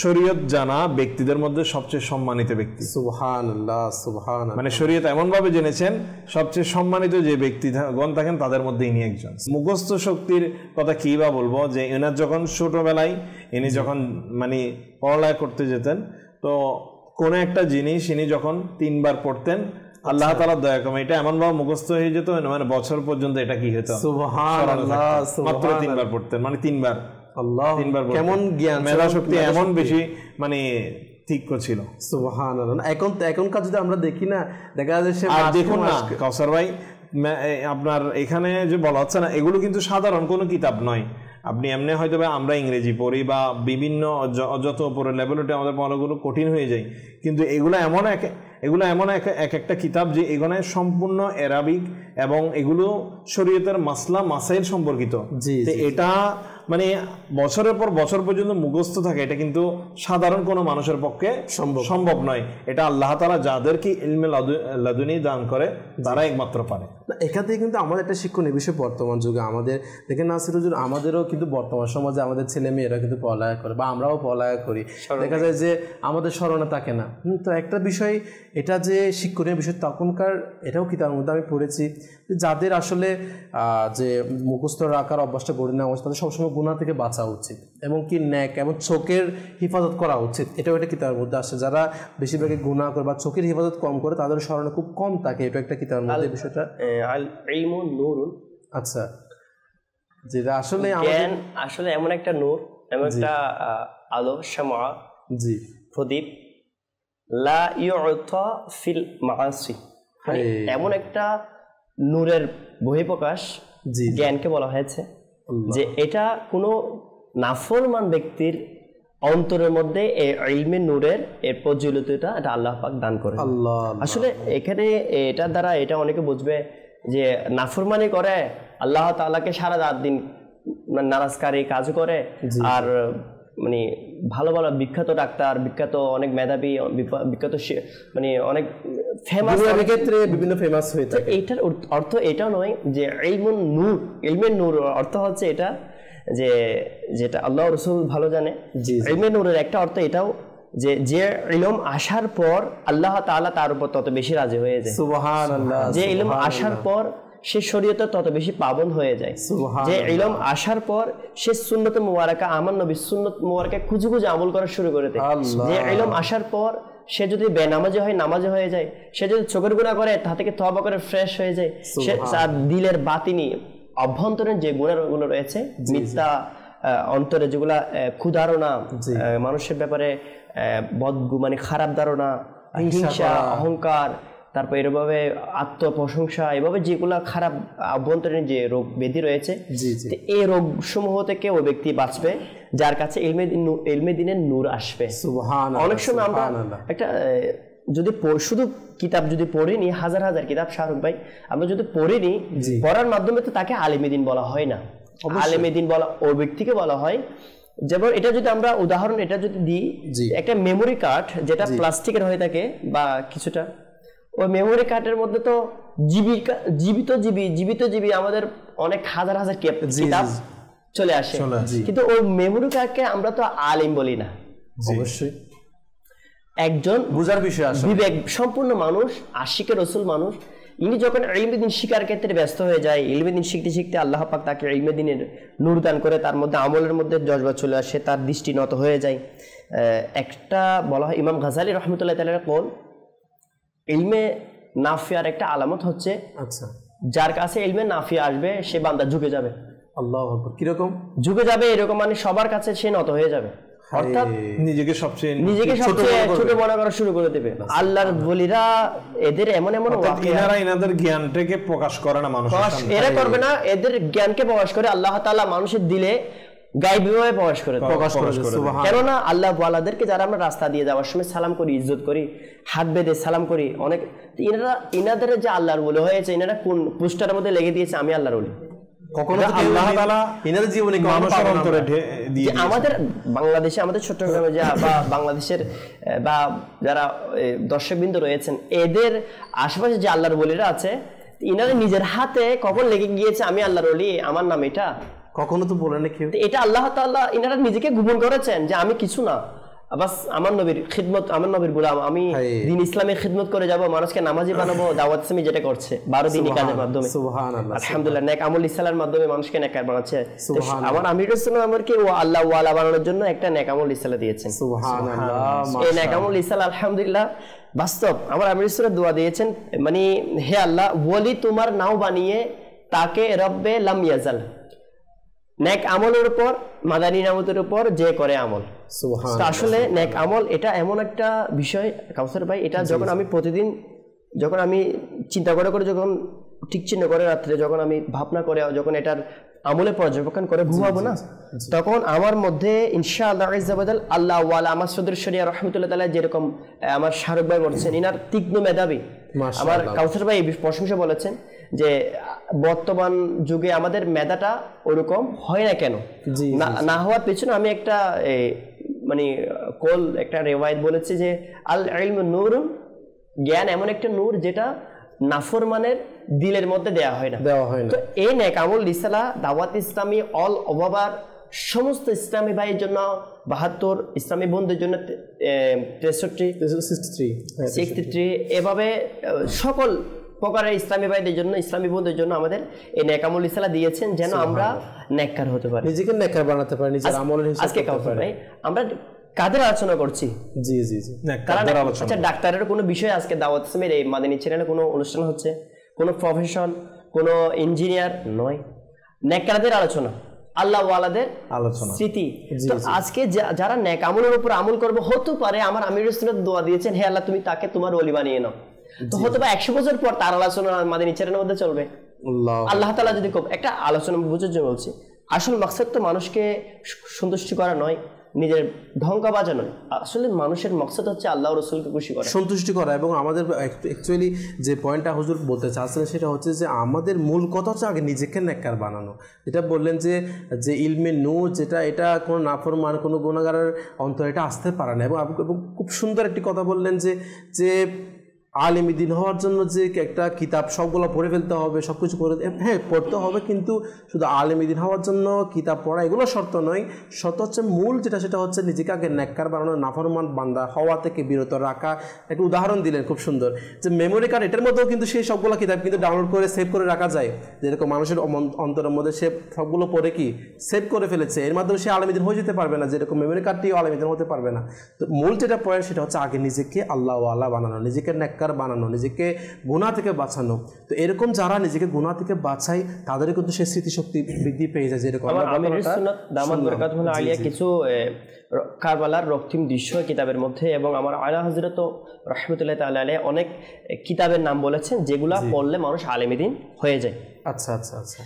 Speaker 5: শরীয়ত জানা ব্যক্তিদের মধ্যে সবচেয়ে সম্মানিত ব্যক্তি। সুবহানাল্লাহ, সুবহানাল্লাহ। মানে শরীয়ত এমন ভাবে জেনেছেন সবচেয়ে সম্মানিত যে ব্যক্তিগণ থাকেন তাদের মধ্যে ইনি একজন। মুখস্থ শক্তির কথা কি বা বলবো, যে এনার যখন ছোটবেলায় ইনি যখন মানে পড়ালেখা করতে যেতেন তো কোনো একটা জিনিস ইনি যখন 3 বার পড়তেন আল্লাহ তাআলা দয়া করে এটা এমন ভাবে মুখস্থ হয়ে যেত মানে বছর পর্যন্ত এটা কি হতো, সুবহানাল্লাহ, মাত্র 3 বার পড়তেন, মানে 3 বার। আল্লাহ, কেমন জ্ঞান, মেধা শক্তি এমন বেশি মানে তীক্ষ্ণ ছিল। সুবহানাল্লাহ। এখনকার যদি আমরা দেখি না, দেখা যাচ্ছে আর দেখুন না কাউসার ভাই আপনার এখানে যে বলা হচ্ছে না এগুলো কিন্তু সাধারণ কোনো কিতাব নয়। আপনি এমনি হয়তো আমরা ইংরেজি পড়ি বা বিভিন্ন যত উপরের লেভেলটা আমাদের পড়াগুলো কঠিন হয়ে যায়, কিন্তু এগুলো এমন এক একটা কিতাব যে এখানে সম্পূর্ণ আরবিক এবং এগুলো শরীয়তের মাসলা মাসাইল সম্পর্কিত। এটা মানে বছরের পর বছর পর্যন্ত মুখস্থ থাকে, এটা কিন্তু সাধারণ কোনো মানুষের পক্ষে সম্ভব নয়। এটা আল্লাহ তাআলা যাদেরকে ইলমে লাদুনী দান করে তারা একমাত্র পারে।
Speaker 2: এখান থেকে কিন্তু আমাদের একটা শিক্ষণীয় বিষয় বর্তমান যুগে আমাদের দেখেন নাসির হুজুর, আমাদেরও কিন্তু বর্তমান সমাজে আমাদের ছেলে মেয়েরা কিন্তু পড়ালেখা করে বা আমরাও পড়ালেখা করি, দেখা যায় যে আমাদের স্মরণে থাকে না। তো একটা বিষয় এটা যে শিক্ষণীয় বিষয় তখনকার এটাও কিতাবের মধ্যে আমি পড়েছি যাদের আসলে যে মুখস্থ রাখার অভ্যাসটা গড়ে নেওয়া উচিত, তাদের সবসময় গুনাহ থেকে বাঁচা উচিত এবং কি ন্যাক এবং চোখের হিফাজত করা উচিত, এটাও একটা কিতাবের মধ্যে আসে। যারা বেশিরভাগই গুনাহ করে বা চোখের হিফাজত কম করে তাদের স্মরণে খুব কম থাকে, এটা একটা কিতাবের মধ্যে বিষয়টা। আচ্ছা, যেটা আসলে
Speaker 3: আসলে এমন একটা নূর, এমন একটা আলো, শামা, জি, প্রদীপ, লা ইউতা ফিল মাআসি, এমন একটা নূরের বহিঃপ্রকাশ জ্ঞানকে বলা হয়েছে যে এটা কোনো নাফরমান ব্যক্তির অন্তরের মধ্যে এই ইলমে নূরের এর প্রজ্বলিতটা এটা আল্লাহ পাক দান করেন। আসলে এখানে এটার দ্বারা এটা অনেকে বুঝবে যে নাফরমানি করে আল্লাহ তাআলাকে সারা রাত দিন নারাজকারী কাজ করে, আর মানে ভালো ভালো বিখ্যাত ডাক্তার, বিখ্যাত অনেক মেধাবী, বিখ্যাত মানে অনেক ফেমাস ক্ষেত্রে বিভিন্ন ফেমাস হয়ে থাকে। এইটার অর্থ এটা নয় যে ইলমুন নূর, ইলমের নূর অর্থ হচ্ছে এটা যে যেটা আল্লাহ রাসূল ভালো জানে। ইলমে নূরের একটা অর্থ এটাও যে ইলম আসার পর আল্লাহ তাআলা তার উপর তত বেশি রাজি হয়ে যায়। সুবহানাল্লাহ। যে ইলম আসার পর সে শরীয়তে তত বেশি পাবন হয়ে যায়। যে ইলম আসার পর সে সুন্নত মুবারাকা, আমার নবী সুন্নত মুবারাকা খুঁজে খুঁজে আমল করা শুরু করে দেয়। যে ইলম আসার পর সে যদি বেনামাজি হয় নামাজি হয়ে যায়, সে যদি চোখের গুনাহ করে তা থেকে তওবা করে ফ্রেশ হয়ে যায়, সে তার দিলের বাতিনি অভ্যন্তরীণ যে গুনাহগুলো রয়েছে, মিথ্যা অন্তরে যেগুলা ক্ষুধারণা, মানুষের ব্যাপারে মানে খারাপ ধারণা, হিংসা, অহংকার, তারপর এভাবে আত্মপ্রশংসা, এভাবে যেগুলা খারাপ অভ্যন্তরীণ যে রোগ ব্যাধি রয়েছে, এই রোগ সমূহ থেকে ওই ব্যক্তি বাঁচবে যার কাছে ইলমে দ্বীনের নূর আসবে। অনেক সময় আমরা একটা যদি শুধু কিতাব যদি পড়িনি, হাজার হাজার কিতাব শাহরুখ ভাই আমরা যদি পড়িনি, পড়ার মাধ্যমে তো তাকে আলেমে দ্বীন বলা হয় না। আলেমে দ্বীন বলা ওই ব্যক্তিকে বলা হয় যেমন এটা যদি আমরা উদাহরণ এটা যদি দিই, একটা মেমোরি কার্ড যেটা প্লাস্টিকের হয়ে থাকে বা কিছুটা, ওই মেমোরি কার্ডের মধ্যে তো জীবিত জিবি আমাদের অনেক হাজার হাজার কিতাব চলে আসে, কিন্তু ওই মেমোরি কার্ডকে আমরা তো আলিম বলি না।
Speaker 2: অবশ্যই
Speaker 3: একজন
Speaker 2: বুঝার বিষয় আছে,
Speaker 3: বিবেক সম্পূর্ণ মানুষ, আশিকে রসুল মানুষ, ইনি যখন ইলমে দিন শিকার ক্ষেত্রে ব্যস্ত হয়ে যায়, ইলমে দিন শিখতে শিখতে আল্লাহ পাক তাকে ইলমে দিনের নূর দান করে, তার মধ্যে আমলের মধ্যে জজবা চলে আসে, তার দৃষ্টি নত হয়ে যায়। একটা বলা হয় ইমাম গাজালি রহমতুল্লাহ তাআলার কওল, ইলমে নাফিয়ার একটা আলামত হচ্ছে,
Speaker 2: আচ্ছা,
Speaker 3: যার কাছে ইলমে নাফিয়া আসবে সে বান্দা ঝুঁকে যাবে।
Speaker 2: আল্লাহু আকবার। কিরকম
Speaker 3: ঝুঁকে যাবে? এরকম মানে সবার কাছে সে নত হয়ে যাবে, অর্থাৎ নিজেকে সবচেয়ে ছোট মনে করা শুরু করে দেবে। আল্লাহর ওলিরা এদের এমন
Speaker 5: এনাদের জ্ঞানটাকে প্রকাশ করে না, মানুষ
Speaker 3: এরা করবে না, এদের জ্ঞানকে প্রকাশ করে আল্লাহ তাআলা মানুষের দিলে গায়বীভাবে প্রকাশ করে। কেননা আল্লাহ ওয়ালাদেরকে যারা আমরা রাস্তা দিয়ে যাওয়ার সময় সালাম করি, ইজ্জত করি, হাত বেঁধে সালাম করি, অনেক ইনাদের যে আল্লাহর ওলি হয়েছে, ইনারা কোন পোস্টারের মধ্যে লেগে দিয়েছে আমি আল্লাহর ওলি। আমাদের বাংলাদেশে, আমাদের চট্টগ্রামে বা বাংলাদেশের বা যারা দর্শকবৃন্দ রয়েছেন, এদের আশেপাশে যে আল্লাহর ওলিরা আছে, ইনারা নিজের হাতে কখন লেগে গিয়েছে আমি আল্লাহর ওলি, আমার নাম এটা,
Speaker 2: কখনো তো বলে না কেউ।
Speaker 3: এটা আল্লাহ তাআলা ইনারা নিজেকে গোপন করেছেন যে আমি কিছু না, বাস আমার নবীর খিদমত, আমার নবীর গোলাম, আমি দ্বীন ইসলামের খিদমত করে যাব, মানুষকে নামাজি বানাবো, দাওয়াত ইসলামী যেটা করছে 12 দিনই কাজের মাধ্যমে, সুবহানাল্লাহ, আলহামদুলিল্লাহ, নেক আমল ইসলামের মাধ্যমে মানুষকে নেককার বানাচ্ছে। আমার আমিরুল ইসলাম আমাকে ও আল্লাহ ওয়ালা বানানোর জন্য একটা নেক আমল ইসলাম দিয়েছেন, সুবহানাল্লাহ। এই নেক আমল ইসলাম আলহামদুলিল্লাহ বাস্তব। আমার আমিরুল ইসলাম দোয়া দিয়েছেন, মানে হে আল্লাহ, ওলি তোমার নাও বানিয়ে তাকে রব্বে লাম ইয়াজাল, নেক আমলের উপর, মাদানী নামতের উপর যে করে আমল। আসলে নেক আমল এটা এমন একটা বিষয় কাউসার ভাই, এটা যখন আমি প্রতিদিন, যখন আমি চিন্তা করে যখন ঠিক চিহ্ন করে রাত্রে যখন আমি ভাবনা করে যখন এটার আমলে পর্যবেক্ষণ করে ঘুমাবো না, তখন আমার মধ্যে ইনশাআল্লাহ আযজাওয়াজাল আল্লাহ ওয়ালা আমার সদর শরিয়া রহমতুল্লাহ তাআলা যেরকম আমার শাহরুখ ভাই বলছেন, ইনার তীক্ষ্ণ মেধাবী, আমার কাউসার ভাই প্রশংসা বলেছেন যে বর্তমান যুগে আমাদের মেধাটা ওরকম হয় না কেন, না হওয়ার পেছনে আমি একটা মানে একটা রেওয়ায়েত বলেছে যে আল ইলমু নূরুন, জ্ঞান এমন একটা নূর যেটা নাফরমানের দিলের মধ্যে দেওয়া হয় না। তো এই নেক আমল রিসালা দাওয়াত ইসলামী অল ওভার সমস্ত ইসলামী ভাইয়ের জন্য 72, ইসলামী বন্ধুদের জন্য 63, এভাবে সকল প্রকারের ইসলামী ভাইদের জন্য, ইসলামী বন্ধুদের জন্য আমাদের এই নেক আমল রিসালা দিয়েছেন যেন আমরা নেককার হতে পারি, নিজেকে নেককার বানাতে পারি, নিজের আমলের হিসাব করতে পারি। আজকে কাউসার ভাই আমরা কাদের আলোচনা করছি? জি জি জি, আচ্ছা, ডাক্তারের কোনো বিষয় আজকে দাওয়াত ইসলামের এই মাদানী চ্যানেলে কোনো অনুষ্ঠান হচ্ছে, কোনো প্রফেশন, কোনো ইঞ্জিনিয়ার নয়, নেককারদের আলোচনা, আল্লাহ ওয়ালাদের আলোচনা, স্মৃতি। তো আজকে যারা নেক আমলের উপর আমল করবে, হতে পারে আমার আমিরুল ইসলাম দোয়া দিয়েছেন, হে আল্লাহ তুমি তাকে তোমার ওলি বানিয়ে নাও, তো হতে পারে 100 বছর পর তার আলোচনা মাদানী চ্যানেলের মধ্যে চলবে। আল্লাহ তাআলা যদি একটা আলোচনা বুঝার জন্য বলছি, আসল মাকসাদ তো মানুষকে সন্তুষ্টি করা নয়, নিজের ঢঙ্কা বাজা নয়, আসলে মানুষের মাকসাদ হচ্ছে আল্লাহ রাসূলকে খুশি করা, সন্তুষ্টি করা। এবং আমাদের অ্যাকচুয়ালি যে পয়েন্টটা হুজুর বলতে চাচ্ছেন সেটা হচ্ছে যে আমাদের মূল কথা হচ্ছে আগে নিজেকে নেককার বানানো। যেটা বললেন যে ইলমে নূর, যেটা এটা কোনো নাফরমান, কোনো গুনাহগারের অন্তর এটা আসতে পারে না। এবং খুব সুন্দর একটি কথা বললেন যে আলিম দ্বীন হওয়ার জন্য যে একটা কিতাব সবগুলো পড়ে ফেলতে হবে, সব কিছু করে, হ্যাঁ পড়তে হবে, কিন্তু শুধু আলিম দ্বীন হওয়ার জন্য কিতাব পড়া এগুলো শর্ত নয়। শর্ত হচ্ছে মূল যেটা, সেটা হচ্ছে নিজেকে আগে নেককার বানানো, নাফরমান বান্দা হওয়া থেকে বিরত রাখা। একটা উদাহরণ দিলেন খুব সুন্দর, যে মেমোরি কার্ড, এটার মধ্যেও কিন্তু সেই সবগুলো কিতাব কিন্তু ডাউনলোড করে সেভ করে রাখা যায়। যেরকম মানুষের অন্তরের মধ্যে সে সবগুলো পড়ে কি সেভ করে ফেলেছে, এর মাধ্যমে সে আলিম দ্বীন হয়ে যেতে পারবে না, যেরকম মেমোরি কার্ডটিও আলিম দ্বীন হতে পারবে না। তো মূল যেটা পয়েন্ট সেটা হচ্ছে আগে নিজেকে আল্লাহ ওয়ালা বানানো, নিজেকে নেককার বানানো, নিজেকে গুনাহ থেকে বাঁচানো। তো এরকম যারা নিজেকে গুনাহ থেকে বাঁচায় তাদের কিন্তু সেই স্মৃতিশক্তি বৃদ্ধি পেয়ে যায়। যেরকম কিছু কারবালার রক্তিম দৃশ্য কিতাবের মধ্যে, এবং আমার আলা হযরত রাহমাতুল্লাহি তাআলা আলাইহি অনেক কিতাবের নাম বলেছেন যেগুলা পড়লে মানুষ আলেমে দ্বীন হয়ে যায়। আচ্ছা আচ্ছা আচ্ছা,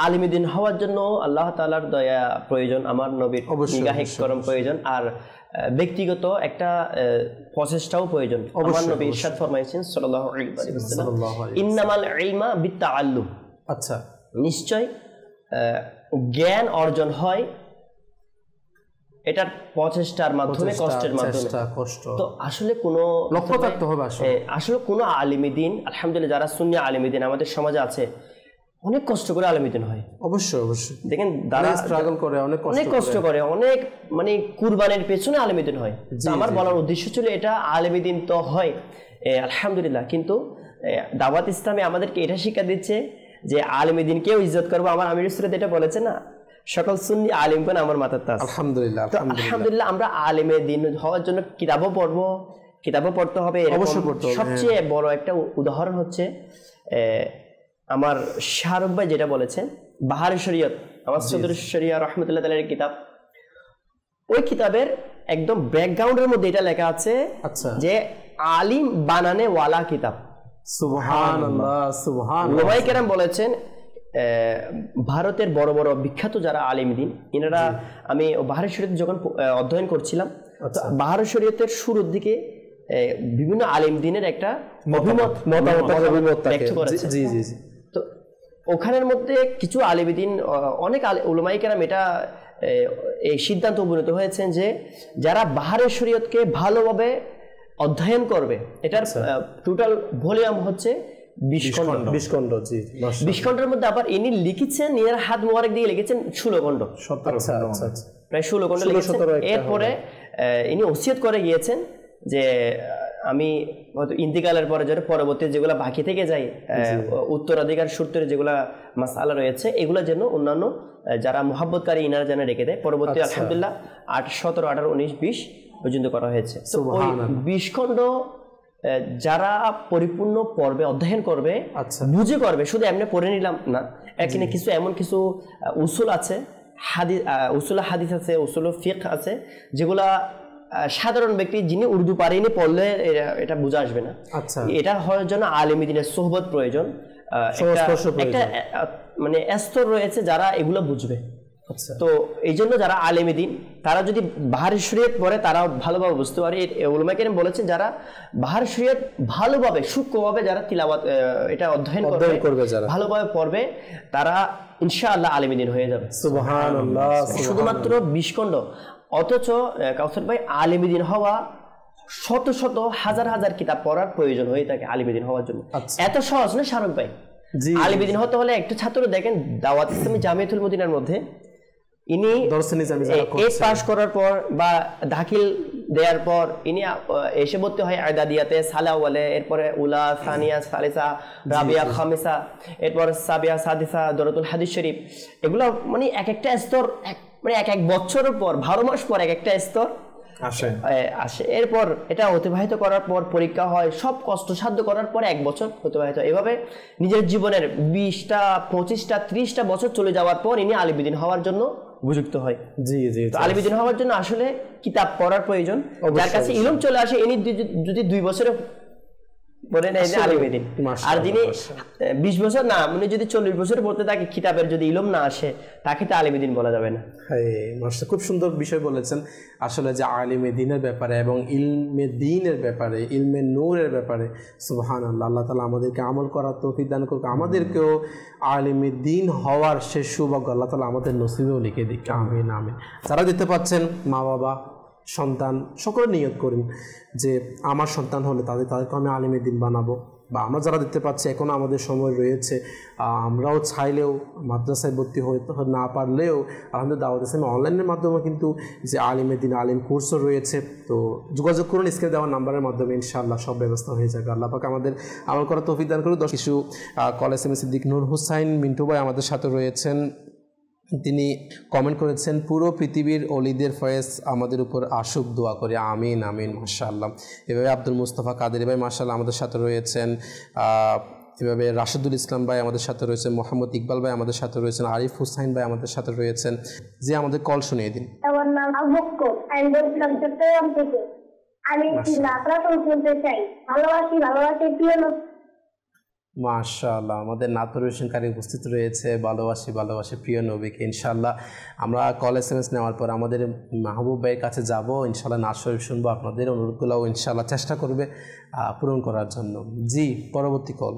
Speaker 3: আলেমে দ্বীন হওয়ার জন্য আল্লাহ তাআলার দয়া প্রয়োজন, আমার নবীর নিগাহে করম প্রয়োজন, আর ব্যক্তিগত একটা প্রচেষ্টাও প্রয়োজন। আমার নবী ইরশাদ ফরমাইছেন সাল্লাল্লাহু আলাইহি ওয়াসাল্লাম, ইন্নামাল ইলমা বিত্তাআল্লুম, আচ্ছা নিশ্চয় জ্ঞান অর্জন হয় এটার প্রচেষ্টার মাধ্যমে, কষ্টের মাধ্যমে। তো আসলে কোনো
Speaker 2: লক্ষ্য থাকতে হবে।
Speaker 3: আসলে কোনো আলিমে দ্বীন, আলহামদুলিল্লাহ যারা সুন্নি আলিমে দ্বীন আমাদের সমাজে আছে, অনেক কষ্ট করে আলিমে দ্বীন হয়।
Speaker 2: অবশ্যই
Speaker 3: দেখেন তারা
Speaker 2: স্ট্রাগল করে, অনেক
Speaker 3: কষ্ট করে, অনেক মানে কুরবানির পেছনে আলিমে দ্বীন হয়। আমার বলার উদ্দেশ্য ছিল এটা আলিমে দ্বীন তো হয় আলহামদুলিল্লাহ, কিন্তু দাওয়াত ইসলামে আমাদেরকে এটা শিক্ষা দিচ্ছে যে আলিমে দ্বীনকেও ইজ্জত করবো। আমার আমির সুরাত এটা বলেছে না, সকল সুন্নি আলিমগণ আমার মাথার তাজ।
Speaker 2: আলহামদুলিল্লাহ।
Speaker 3: আলহামদুলিল্লাহ আমরা আলিমে দ্বীন হওয়ার জন্য কিতাবও পড়তে হবে। সবচেয়ে বড় একটা উদাহরণ হচ্ছে আমার শাহরুখ ভাই যেটা বলেছেন বাহারে শরীয়ত, আমার সদর শরিয়া রহমতুল্লাহ তাআলার কিতাব। ওই কিতাবের একদম ব্যাকগ্রাউন্ডের মধ্যে এটা লেখা আছে যে আলিম বানানে ওয়ালা কিতাব।
Speaker 2: সুবহানাল্লাহ, সুবহানাল্লাহ।
Speaker 3: ওলামায়ে কেরাম বলেছেন ভারতের বড় বড় বিখ্যাত যারা আলিম দ্বীন, এনারা, আমি বাহারে শরীয়ত যখন অধ্যয়ন করছিলাম, বাহারে শরীয়তের শুরুর দিকে বিভিন্ন আলিম দ্বীনের একটা মতামত ব্যক্ত করেছে। তো ওখানের মধ্যে কিছু আলিম দ্বীন, অনেক উলামায়ে কেরাম এটা এই সিদ্ধান্ত উপনীত হয়েছেন যে যারা বাহারে শরীয়তকে ভালোভাবে অধ্যয়ন করবে, এটার টোটাল ভলিউম হচ্ছে 20 খণ্ড। 20 খণ্ডের মধ্যে আবার ইনি লিখেছেন, নিজের হাত মোবারক দিয়ে লিখেছেন 16 খণ্ড, প্রায় 16 খণ্ড লিখেছেন। এরপরে ইনি ওসিয়ত করে গিয়েছেন যে আমি হয়তো ইন্তিকালের পরে যেন পরবর্তী যেগুলো বাকি থেকে যায়, উত্তরাধিকার সূত্রে যেগুলা মাসআলা রয়েছে, এগুলো যেন অন্যান্য যারা মুহাব্বতকারী ইনারা যেন রেখে দেয়। পরবর্তী আলহামদুলিল্লাহ 17, 18, 19, 20 পর্যন্ত করা হয়েছে। তো ওই 20 খণ্ড যারা পরিপূর্ণ পড়বে, অধ্যয়ন করবে, বুঝে করবে, শুধু এমনি পড়ে নিলাম না, এখানে কিছু এমন কিছু উসুল আছে, উসুল হাদিস আছে, উসুল ফিকহ আছে, যেগুলা সাধারণ ব্যক্তি যিনি উর্দু পারেনি পড়লে এটা বুঝে আসবে না। এটা হওয়ার জন্য আলিমে দ্বীনের সোহবত প্রয়োজন, একটা মানে স্তর রয়েছে যারা এগুলো বুঝবে। তো এই জন্য যারা আলিমে দ্বীন তারা যদি বাহারে শরীয়ত পড়ে তারা ভালোভাবে বুঝতে পারে। উলামায়ে কেরাম বলেছেন যারা বাহারে শরীয়ত ভালোভাবে সূক্ষ্মভাবে যারা তিলাওয়াত এটা অধ্যয়ন করবে, ভালোভাবে পড়বে, তারা ইনশাআল্লাহ আলিমে দ্বীন হয়ে যাবে।
Speaker 2: সুবহানাল্লাহ।
Speaker 3: শুধুমাত্র 20 খণ্ড, অথচ কাউসার ভাই আলিমে দ্বীন হওয়া শত শত হাজার হাজার কিতাব পড়ার প্রয়োজন হয়ে থাকে আলিমে দ্বীন হওয়ার জন্য। এত সহজ না শাহরুখ ভাই। আলিমে দ্বীন হতে হলে একটা ছাত্র দেখেন দাওয়াত ইসলামী জামিয়াতুল মদিনার মধ্যে ইনি এইট পাস করার পর বা দাখিল দেওয়ার পর ইনি এসে ভর্তি হয় আদাদিয়াতে, সালাওয়ালে, এরপরে উলা, সানিয়া, সালিসা, রাবিয়া, খামিসা, এরপর সাবিয়া, সাদিসা, দরতুল হাদিস শরীফ। এগুলো মানে এক একটা স্তর, মানে এক বছরের পর 12 মাস পর এক একটা স্তর আসে। এরপর এটা অতিবাহিত করার পর পরীক্ষা হয়, সব কষ্টসাধ্য করার পর 1 বছর অতিবাহিত। এভাবে নিজের জীবনের 20টা, 25টা, 30টা বছর চলে যাওয়ার পর ইনি আলিমে দ্বীন হওয়ার জন্য উপযুক্ত হয়। তো আলিমে দ্বীন হওয়ার জন্য আসলে কিতাব পড়ার প্রয়োজন। যার কাছে ইলম চলে আসে, ইনি যদি 2 বছরে পড়ে নেয় আলিমে দ্বীন, আর যিনি 20 বছর না, মানে যদি 40 বছর পড়তে থাকে, কিতাবের যদি ইলম না আসে, তাকে তো আলিমে দ্বীন বলা যাবে না।
Speaker 2: খুব সুন্দর বিষয় বলেছেন আসলে, যে আলিমে দ্বীনের ব্যাপারে এবং ইলমে দ্বীনের ব্যাপারে, ইলমে নূরের ব্যাপারে। সুবহানাল্লাহ। আল্লাহ তাআলা আমাদেরকে আমল করার তৌফিক দান করুক, আমাদেরকেও আলিমে দ্বীন হওয়ার শেষ সৌভাগ্য আল্লাহ তাআলা আমাদের নসিবেও লিখে দিক। আমিন আমিন। যারা দিতে পাচ্ছেন, মা বাবা, সন্তান, সকলে নিয়ত করুন যে আমার সন্তান হলে তাদেরকে আমি আলিমে দ্বীন বানাবো। বা আমরা যারা দিতে পারছি, এখনও আমাদের সময় রয়েছে, আমরাও চাইলেও মাদ্রাসায় ভর্তি হতে না পারলেও আলহামদুলিল্লাহ দাওয়াত ইসলামী অনলাইনের মাধ্যমে কিন্তু যে আলিমে দ্বীন আলিম কোর্সও রয়েছে। তো যোগাযোগ করুন স্ক্রিনে দেওয়া নাম্বারের মাধ্যমে, ইনশাআল্লাহ সব ব্যবস্থা হয়ে যাবে। আল্লাহ পাক আমাদের আমল করার তৌফিক দান করুন। কিছু কল SMS সিদ্দিক নূর হুসাইন মিন্টু ভাই আমাদের সাথে রয়েছেন, তিনি কমেন্ট করেছেন, পুরো পৃথিবীর অলিদের ফয়েজ আমাদের উপর আসুক, দোয়া করি, আমিন আমিন। মাশাআল্লাহ। এভাবে আব্দুল মুস্তাফা কাদেরী ভাই মাশাআল্লাহ আমাদের সাথে রয়েছেন, এভাবে রাশেদুল ইসলাম ভাই আমাদের সাথে রয়েছেন, মোহাম্মদ ইকবাল ভাই আমাদের সাথে রয়েছেন, আরিফ হুসাইন ভাই আমাদের সাথে রয়েছেন। যে আমাদের কল শুনিয়ে দিন।
Speaker 6: আমার নাম আবুক্কো, আমি বলছিলাম চট্টগ্রাম থেকে। আমি নাতরাতুল শুনতে চাই, ভালোবাসি প্রিয়।
Speaker 2: মাশাআল্লাহ, আমাদের নাত পরিবেশনকারী উপস্থিত রয়েছে, ভালোবাসি প্রিয় নবীকে। ইনশাআল্লাহ আমরা কল SMS নেওয়ার পর আমাদের মাহবুব ভাইয়ের কাছে যাব, ইনশাআল্লাহ নাত শরীফ শুনবো। আপনাদের অনুরোধগুলোও ইনশাআল্লাহ চেষ্টা করবে পূরণ করার জন্য। জি, পরবর্তী কল।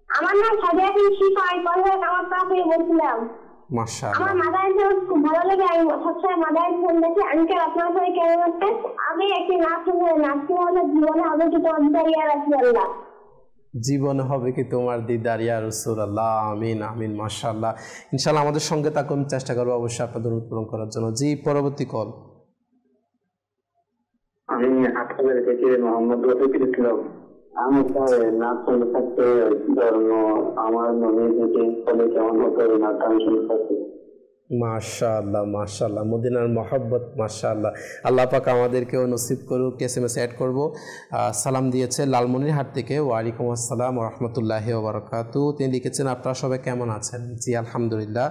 Speaker 6: আমার নাম সাদিয়া শিফা, আমি আমার কাছে বলছিলাম।
Speaker 2: মাশাআল্লাহ।
Speaker 6: আমার মাদার খুব ভালো লাগে, আমি সবসময় মাদার ফোন দেখি। আঙ্কেল আপনার সবাই কেমন আছেন? আমি একটি নার্সিং হলে জীবনে হবে কি তোমার দিদার ইয়া রাসূলুল্লাহ,
Speaker 2: জীবনে হবে কি তোমার দিদার ইয়া রাসূলুল্লাহ। আমিন আমিন মাশাআল্লাহ। ইনশাআল্লাহ আমাদের সঙ্গে থাকুন, চেষ্টা করবো অবশ্যই আপনাদের অনুপ্রণ করার জন্য। জি পরবর্তী কল।
Speaker 7: আমি হাটহাজার থেকে মোহাম্মদ রফিকুল ইসলাম। আমি স্যার নাচ শুনতে থাকতে ধর্ম আমার মনে থেকে ফলে কেমন হতো নাচ আমি শুনতে থাকতে।
Speaker 2: মাশাআল্লাহ মাশাআল্লাহ, মদিনার মহব্বত মাশাআল্লাহ। আল্লাহ পাক আমাদেরকেও নসিব করুক। এসএমএস অ্যাড করব। সালাম দিয়েছে লালমনিরহাট থেকে। ওয়ালাইকুম আসসালাম ওয়া রাহমাতুল্লাহি ওয়া বারাকাতুহু। তিনি লিখেছেন আপনারা সবাই কেমন আছেন? জি আলহামদুলিল্লাহ,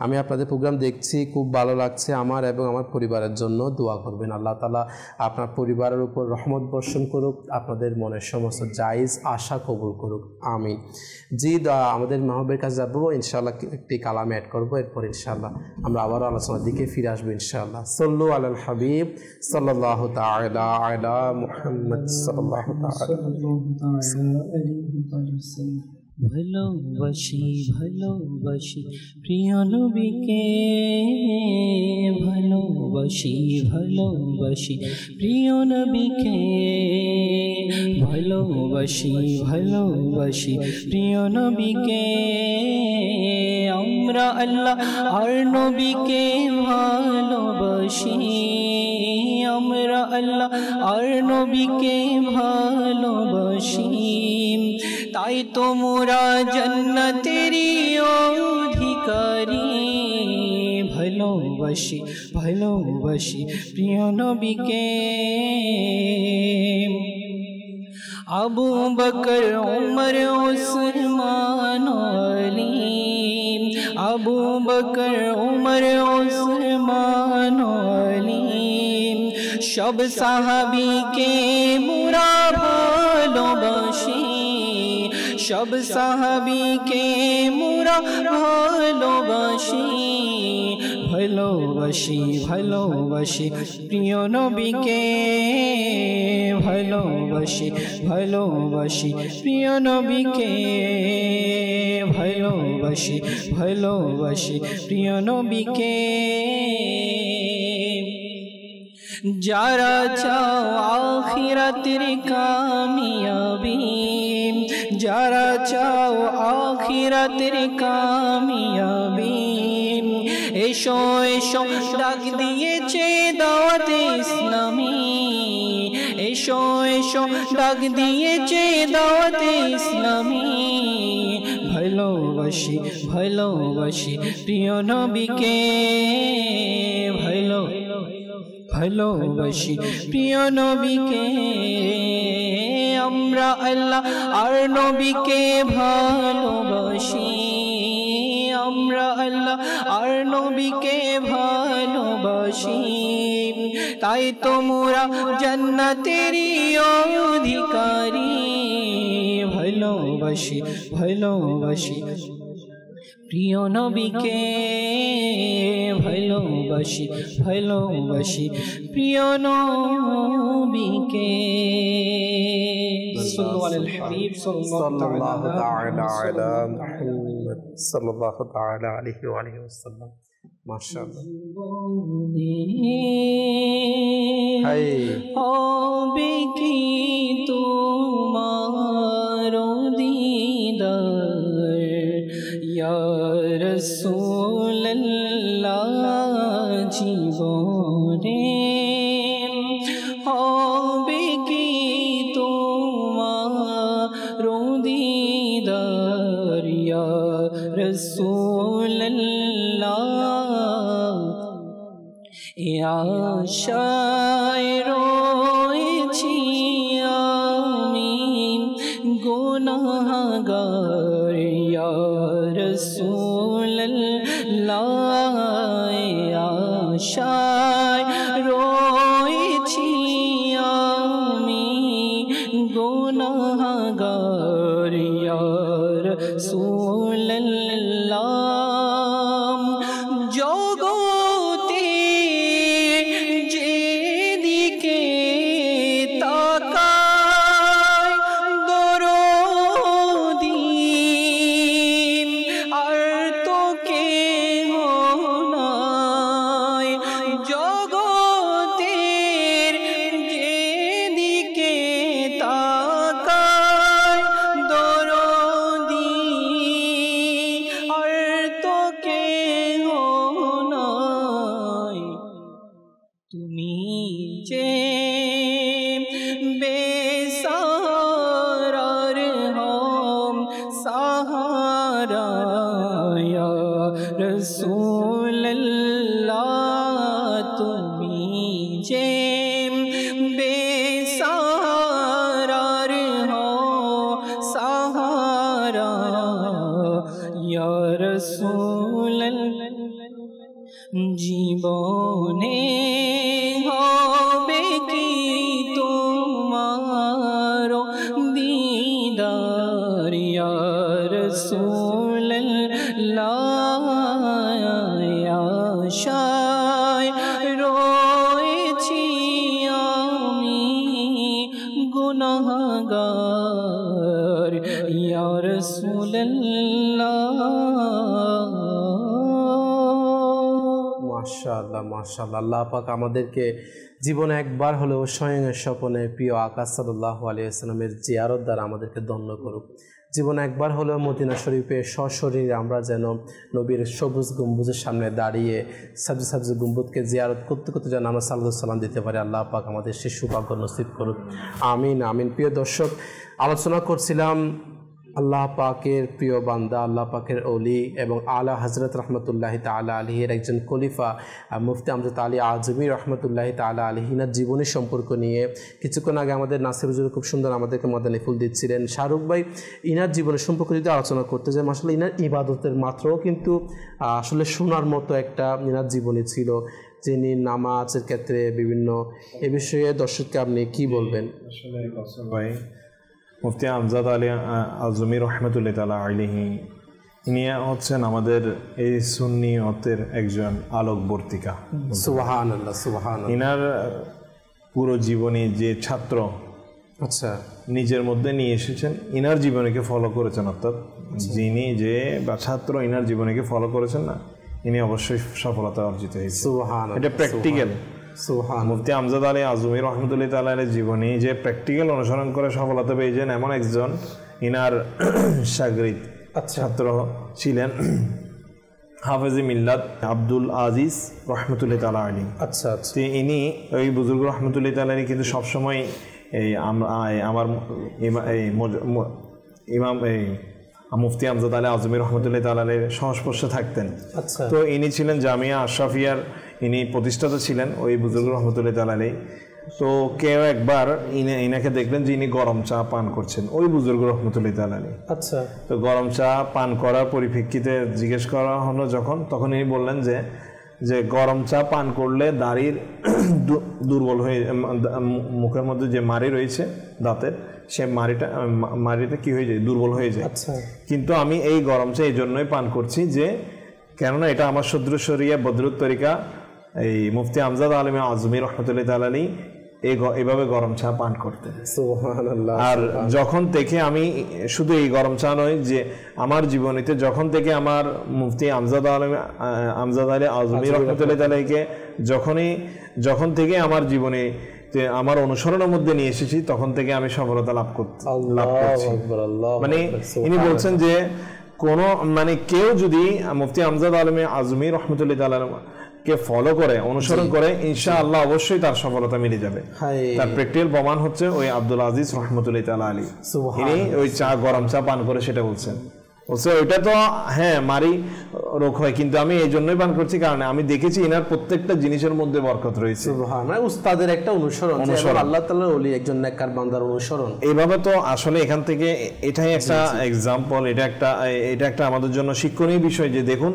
Speaker 2: আমি আপনাদের প্রোগ্রাম দেখছি, খুব ভালো লাগছে আমার এবং আমার পরিবারের জন্য দোয়া করবেন। আল্লাহ তাআলা আপনার পরিবারের উপর রহমত বর্ষণ করুক, আপনাদের মনের সমস্ত জায়েজ আশা কবুল করুক, আমিন। জি আমাদের মাহবুবের কাছে যাবো ইনশাআল্লাহ, একটি কালাম অ্যাড করবো, এরপর ইনশাআল্লাহ আমরা আবারও আলোচনার দিকে ফিরে আসবো ইনশাআল্লাহ। সাল্লু আলাল হাবিব সাল্লাল্লাহু তাআলা আলা মুহাম্মদ সাল্লাল্লাহু তাআলা।
Speaker 4: ভালোবাসি ভালোবাসি প্রিয় নবীকে, ভালোবাসি ভালোবাসি প্রিয় নবীকে, ভালোবাসি ভালোবাসি প্রিয় নবীকে। আমরা আল্লাহ আর নবীকে ভালোবাসি, আমরা আল্লাহ আর নবীকে ভালোবাসি, তাই তো মোরা জান্নাতেরই অধিকারী। ভালোবাসি ভালোবাসি প্রিয় নবীকে। আবু বকর উমর ওসমান আলী, আবু বকর উমর ওসমান আলী, সব সাহাবীকে মোরা ভালোবাসি, সব সাহাবীকে মোরা ভালোবাসি। ভালোবাসি ভালোবাসি প্রিয় নবীকে, ভালোবাসি ভালোবাসি প্রিয় নবীকে, ভালোবাসি ভালোবাসি প্রিয় নবীকে। যারা চাও আখিরাতের কামিয়াবি, যারা চাও আখিরাতের কামিয়াবি, এসো এসো ডাক দিয়েছে দাওয়াতে ইসলামী, এসো এসো ডাক দিয়েছে দাওয়াতে ইসলামী। ভালোবাসি ভালোবাসি প্রিয় নবীকে, ভালোবাসি প্রিয় নবীকে। আমরা আল্লাহ আর নবীকে ভালোবাসি, আমরা আল্লাহ আর নবীকে ভালোবাসি, তাই তো মোরা জান্নাতেরই অধিকারী। ভালোবাসি ভালোবাসি প্রিয় নবীকে, ভালোবাসি ভালোবাসি প্রিয় নবীকে। সাল্লাল্লাহু আলাইহি হাবিব সাল্লাল্লাহু তাআলা আলা মুহাম্মদ
Speaker 2: সাল্লাল্লাহু তাআলা আলাইহি ওয়া আলিহি ওয়াসাল্লাম। মাশাআল্লাহ। হাই
Speaker 4: হবে কি তোমার দিদার ইয়া রাসূলুল্লাহ, জীবনে হবে কি তোমার দিদার ইয়া রাসূলুল্লাহ। আশায় রয়েছি আমি গুনাহগার ইয়া রাসূলুল্লাহ, আশায় রয়েছি আমি গুনাহগার ইয়া রাসূলুল্লাহ। জগতে যেদিকে তাকাই দরদ রাসূলুল্লাহ তুমি যে বেসারার হো সাহারা ইয়া রাসূলুল্লাহ জীবনে হবে কি তোমার দিদার ইয়া রাসূলুল্লাহ আশায় রয়েছি আমি গুনাহগার ইয়া রাসূলুল্লাহ।
Speaker 2: মাশাআল্লাহ মাশাআল্লাহ। আল্লাহ পাক আমাদেরকে জীবনে একবার হলেও স্বয়ং স্বপনে প্রিয় আকা সাল্লাল্লাহু আলাইহি ওয়াসাল্লামের জিয়ারত দ্বারা আমাদেরকে ধন্য করুক। জীবনে একবার হলেও মদিনা শরীফে সশরীরে আমরা যেন নবীর সবুজ গম্বুজের সামনে দাঁড়িয়ে সাবজি সাবজি গম্বুজকে জিয়ারত করতে করতে যেন আমরা সালাতু সালাম দিতে পারি। আল্লাহ পাক আমাদের সে সৌভাগ্য নসিব করুক, আমিন আমিন। প্রিয় দর্শক, আলোচনা করছিলাম আল্লাহ পাকের প্রিয় বান্দা, আল্লাহ পাকের ওলি এবং আলা হজরত রহমতুল্লাহি তাআলা আলাইহির একজন খলিফা মুফতি আমজাদ আলী আজমি রহমতুল্লাহি তাআলা আলাইহিনার জীবনী সম্পর্ক নিয়ে কিছুক্ষণ আগে আমাদের নাসির হুজুর খুব সুন্দর আমাদেরকে মাদানী ফুল দিচ্ছিলেন। শাহরুখ ভাই, ইনার জীবনের সম্পর্কে যদি আলোচনা করতে যাই, আসলে ইনার ইবাদতের মাত্রও কিন্তু আসলে শোনার মতো একটা ইনার জীবনী ছিল, যিনি নামাজের ক্ষেত্রে বিভিন্ন এ বিষয়ে দর্শককে আপনি কি বলবেন?
Speaker 5: আসলে ভাই, মুফতি আমজাদ আলী আজমি রহমতুল্লাহ তাআলা আলাইহি ইনি হচ্ছেন আমাদের এই সুন্নিয়তের একজন আলোকবর্তিকা।
Speaker 2: সুবহানাল্লাহ সুবহানাল্লাহ।
Speaker 5: ইনার পুরো জীবনী যে ছাত্র
Speaker 2: আচ্ছা
Speaker 5: নিজের মধ্যে নিয়ে এসেছেন, ইনার জীবনীকে ফলো করেছেন, অর্থাৎ যিনি যে বা ছাত্র ইনার জীবনীকে ফলো করেছেন না, ইনি অবশ্যই সফলতা অর্জিত হয়েছে।
Speaker 2: সুবহানাল্লাহ।
Speaker 5: এটা প্র্যাকটিক্যাল। মুফতি আমজাদ আলী আজমি রহমতুল্লাহ তাআলা আলাইহির জীবনী যে প্র্যাকটিক্যাল অনুসরণ করে সফলতা পেয়েছেন এমন একজন ইনার শাগরিদ ছাত্র ছিলেন হাফেজে মিল্লাত আব্দুল আজিজ রহমতুল্লাহ তাআলা আলাইহি।
Speaker 2: আচ্ছা আচ্ছা।
Speaker 5: ইনি ওই বুজুর্গ রহমতুল্লাহ তাআলা আলাইহি কিন্তু সবসময় এই আমার ইমাম এই মুফতি আমজাদ আলী আজমি রহমতুল্লাহ তাআলা আলাইহির সংস্পর্শে থাকতেন।
Speaker 2: আচ্ছা।
Speaker 5: তো ইনি ছিলেন জামিয়া আশরাফিয়ার ইনি প্রতিষ্ঠাতা ছিলেন ওই বুজুর্গ রহমতুল্লাহ তাআলা আলাইহি। তো কেউ একবার ইনাকে দেখলেন যে ইনি গরম চা পান করছেন, ওই বুজুর্গ রহমতুল্লাহ তাআলা আলাইহি।
Speaker 2: আচ্ছা।
Speaker 5: তো গরম চা পান করার পরিপ্রেক্ষিতে জিজ্ঞেস করা হলো যখন, তখন ইনি বললেন যে গরম চা পান করলে দাড়ির দুর্বল হয়ে মুখের মধ্যে যে মাড়ি রয়েছে দাঁতের, সে মাড়িটা কি হয়ে যায়, দুর্বল হয়ে যায়।
Speaker 2: আচ্ছা।
Speaker 5: কিন্তু আমি এই গরম চা এই জন্যই পান করছি যে কেননা এটা আমার সদ্র শরিয়া বদরুত তরিকা এই মুফতি আমজাদ আলী আজমি রহমতুল্লাহ তাআলা আলাইহি এইভাবে গরম চা পান করতেন।
Speaker 2: সুবহানাল্লাহ।
Speaker 5: আর যখন থেকে আমি শুধু এই গরম চা নয়, যে আমার জীবনীতে যখন থেকে আমার মুফতি আমজাদ আলী আজমি রহমতুল্লাহ তাআলা আলাইহিকে যখন থেকে আমার জীবনে আমার অনুসরণের মধ্যে নিয়ে এসেছি, তখন থেকে আমি সফলতা লাভ করছি। মানে ইনি বলছেন যে কোন কেউ যদি মুফতি আমজাদ আজমি রহমতুল্লাহ তাআলা কে ফলো করে, অনুসরণ করে, ইনশাআল্লাহ অবশ্যই তার সফলতা মিলে যাবে। তার প্র্যাকটিক্যাল প্রমাণ হচ্ছে ওই আব্দুল আজিজ রহমতুল্লাহ তাআলা আলাইহি। ইনি ওই চা গরম চা পান করে সেটা বলছেন, ওইটা তো হ্যাঁ মারি রোগ হয়, কিন্তু আমি এই জন্যই পান করছি কারণ আমি দেখেছি ইনার প্রত্যেকটা জিনিসের মধ্যে বরকত রয়েছে।
Speaker 2: মানে উস্তাদের একটা অনুসরণ, আল্লাহ তাআলার ওলি একজন নেককার বান্দার অনুসরণ।
Speaker 5: এইভাবে তো আসলে এখান থেকে এটাই একটা এক্সাম্পল, এটা একটা আমাদের জন্য শিক্ষণীয় বিষয় যে দেখুন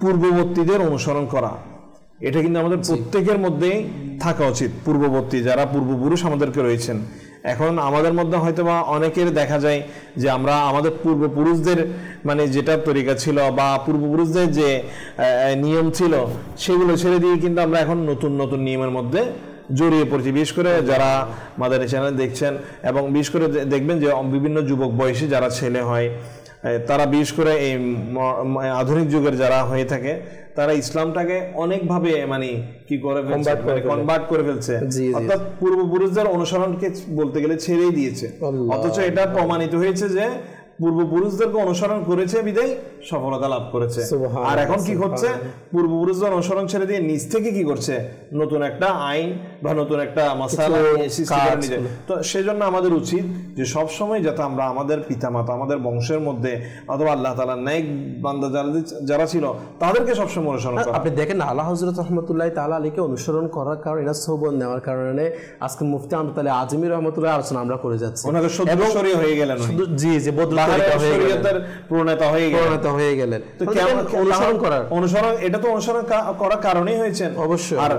Speaker 5: পূর্ববর্তীদের অনুসরণ করা, এটা কিন্তু আমাদের প্রত্যেকের মধ্যেই থাকা উচিত। পূর্ববর্তী যারা পূর্বপুরুষ আমাদেরকে রয়েছেন, এখন আমাদের মধ্যে হয়তো বা অনেকের দেখা যায় যে আমরা আমাদের পূর্বপুরুষদের যেটা তরিকা ছিল বা পূর্বপুরুষদের যে নিয়ম ছিল সেগুলো ছেড়ে দিয়ে কিন্তু আমরা এখন নতুন নতুন নিয়মের মধ্যে জড়িয়ে পড়ছি। বিশেষ করে যারা মাদানী চ্যানেল দেখছেন এবং বিশেষ করে দেখবেন যে বিভিন্ন যুবক বয়সী যারা ছেলে হয়, তারা বিশেষ করে এই আধুনিক যুগের যারা হয়ে থাকে, তারা ইসলামটাকে অনেকভাবে কি করে কনভার্ট করে ফেলছে, অর্থাৎ পূর্বপুরুষদের অনুসরণকে বলতে গেলে ছেড়েই দিয়েছে। অথচ এটা প্রমাণিত হয়েছে যে পূর্বপুরুষদেরকে অনুসরণ করেছে বিদায় সফলতা লাভ করেছে। আর এখন কি হচ্ছে, পূর্বপুরুষদের অনুসরণ ছেড়ে দিয়ে নিজ থেকে কি করছে, নতুন একটা আইন বা নতুন একটা মাসালা সৃষ্টি করে নিতে। তো সেজন্য আমাদের উচিত যে সবসময় যাতে আমরা আমাদের পিতামাতা, আমাদের বংশের মধ্যে অথবা আল্লাহ তাআলার ন্যায় বান্দা যারা ছিল তাদেরকে সবসময় অনুসরণ করা।
Speaker 2: আপনি দেখেন আলা হযরত রাহমাতুল্লাহি তাআলা আলাইহিকে অনুসরণ করার কারণে, এনার সোহবত নেওয়ার কারণে আজকে মুফতি আহমদ আলী আজমি রহমতুল্লাহ আলোচনা আমরা করে যাচ্ছি।
Speaker 5: ওনাকে সদস্যরী হয়ে গেলেন,
Speaker 2: জি জি,
Speaker 5: প্রণেতা হয়ে গেলেন। তো অনুসরণ এটা তো অনুসরণ করার কারণেই হয়েছে অবশ্যই। আর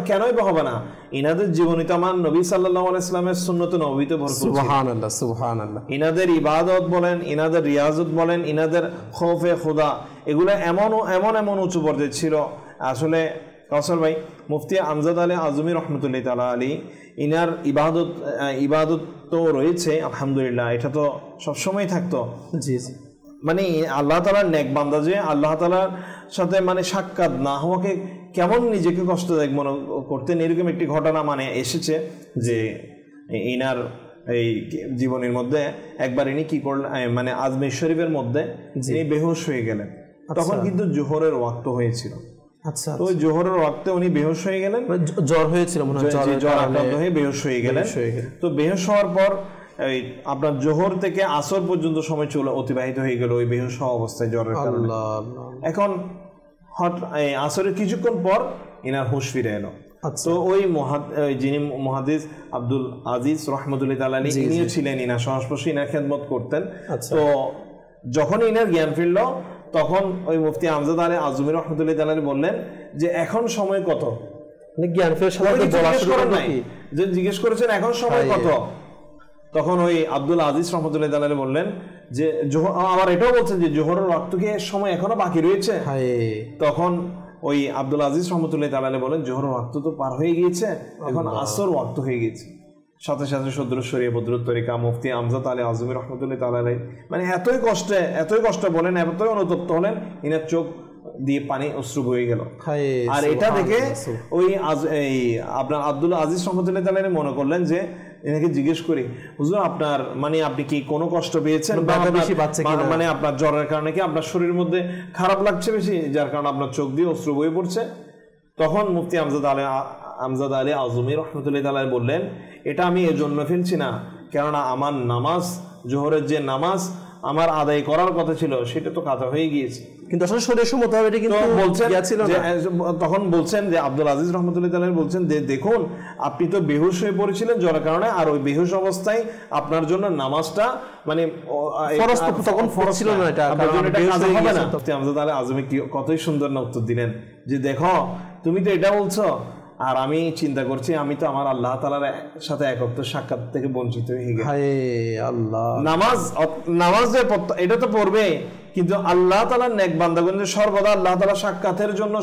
Speaker 5: কেনই বা হবে না, ইনাদের জীবনীতে আমার নবী সাল্লাল্লাহু আলাইহি ওয়াসাল্লামের সুন্নত নববীতে ভরপুর।
Speaker 2: সুবহানাল্লাহ সুবহানাল্লাহ।
Speaker 5: ইনাদের ইবাদত বলেন, ইনাদের রিয়াজত বলেন, ইনাদের খৌফে খোদা, এগুলো এমন উঁচু পর্যায়ে ছিল। আসলে কাউসার ভাই, মুফতি আমজাদ আলী আজমি রহমতুল্লাহ তাআলা আলী, ইনার ইবাদত তো রয়েছে আলহামদুলিল্লাহ, এটা তো সবসময় থাকতো।
Speaker 2: জি জি,
Speaker 5: মানে আল্লাহ তাআলার নেক বান্দা যে আল্লাহ তাআলার সাথে মানে সাক্ষাৎ না হওয়াকে কেমন নিজেকে কষ্টদায়ক মনে করতেন, এরকম একটি ঘটনা মানে এসেছে যে ইনার এই জীবনের মধ্যে একবার ইনি কি করলেন, মানে আজমির শরীফের মধ্যে ইনি বেহুশ হয়ে গেলেন। তখন কিন্তু জোহরের ওয়াক্ত হয়েছিল।
Speaker 2: আচ্ছা,
Speaker 5: তো ওই জোহরের ওয়াক্তে উনি বেহুশ হয়ে গেলেন,
Speaker 2: জ্বর হয়েছিল মনে হয়,
Speaker 5: জ্বর আক্রান্ত হয়ে বেহুশ হয়ে গেলেন। তো বেহুশ হওয়ার পর এই আপনার জোহর থেকে আসর পর্যন্ত সময় অতিবাহিত হয়ে গেল ওই বেহুশ হওয়া অবস্থায় জ্বরের কারণে। এখন আসরের কিছুক্ষণ পর ইনার হুঁশ ফিরে এলো। তো ওই যিনি মুহাদ্দিস আব্দুল আজিজ রহমতুল্লাহ তাআলা আলাইহি, ইনিও ছিলেন ইনার সংস্পর্শে, ইনার খেদমত করতেন। তো যখন ইনার জ্ঞান ফিরল, তখন ওই মুফতি আমজাদ আলী আজমি রহমতুল্লাহ তাআলা আলাইহি বললেন যে এখন সময় কত?
Speaker 2: জ্ঞান ফেরার সাথে
Speaker 5: জিজ্ঞেস করেছেন এখন সময় কত? তখন ওই আব্দুল আজিজ রহমতুল্লাহ তাআলা আলাইহি বললেন যে আবার এটাও বলছেন যে জোহরের ওয়াক্তকে সময় এখনো বাকি রয়েছে। তখন ওই আব্দুল আজিজ রহমতুল্লাহ তাআলা আলাইহি বলেন জোহরের ওয়াক্ত তো পার হয়ে গিয়েছে, এখন আসর ওয়াক্ত হয়ে গেছে। সাথে সাথে সদরুদ শরীফ বদরুদ তরিকা মুফতি আমজাদ আলী আজমি রহমতুল্লাহ তাআলা আলাইহি মানে এতই কষ্ট বলেন, এতই অনুতপ্ত হলেন, ইনার চোখ দিয়ে পানি অশ্রু বয়ে গেল। আর এটা দেখে ওই আপনার আব্দুল আজিজ রহমতুল্লাহ তাআলা আলাইহি মনে করলেন যে এনাকে জিজ্ঞেস করি, হুজুর আপনার মানে আপনি কি কোনো কষ্ট পেয়েছেন, মানে আপনার জ্বরের কারণে কি আপনার শরীরের মধ্যে খারাপ লাগছে বেশি, যার কারণে আপনার চোখ দিয়ে অশ্রু বয়ে পড়ছে? তখন মুফতি আমজাদ আলী আজমি রহমতুল্লাহ তাআলা বললেন, এটা আমি এজন্য ফেলছি না, কেননা আমার নামাজ, জোহরের যে নামাজ আমার আদায় করার কথা ছিল সেটা তো কাজা হয়ে গিয়েছে।
Speaker 2: কিন্তু আসলে শরীরের সমতা হবে, এটা কিন্তু বলছেন যে
Speaker 5: তখন বলছেন যে আব্দুল আজিজ রহমতুল্লাহ তাআলা বলছেন যে দেখুন আপনি তো বেহুশ হয়ে পড়েছিলেন জ্বরের কারণে, আর ওই বেহুশ অবস্থায় আপনার জন্য নামাজটা মানে
Speaker 2: ফরজ তখন ফরজ ছিল না, এটা
Speaker 5: আপনার জন্য এটা কাজা হবে না। আমজাদ আলী আজমি কতই সুন্দর না উত্তর দিলেন যে দেখো তুমি তো এটা বলছো, আর আমি চিন্তা করছি আমি তো আমার আল্লাহ তাআলার সাথে একত্র সাক্ষাৎ থেকে বঞ্চিত হয়ে গেছি। নামাজ যে এটা তো পড়বে, কিন্তু আল্লাহ তাআলার নেক বান্দাগণদের সর্বদা আল্লাহ তাআলার সাক্ষাতের জন্য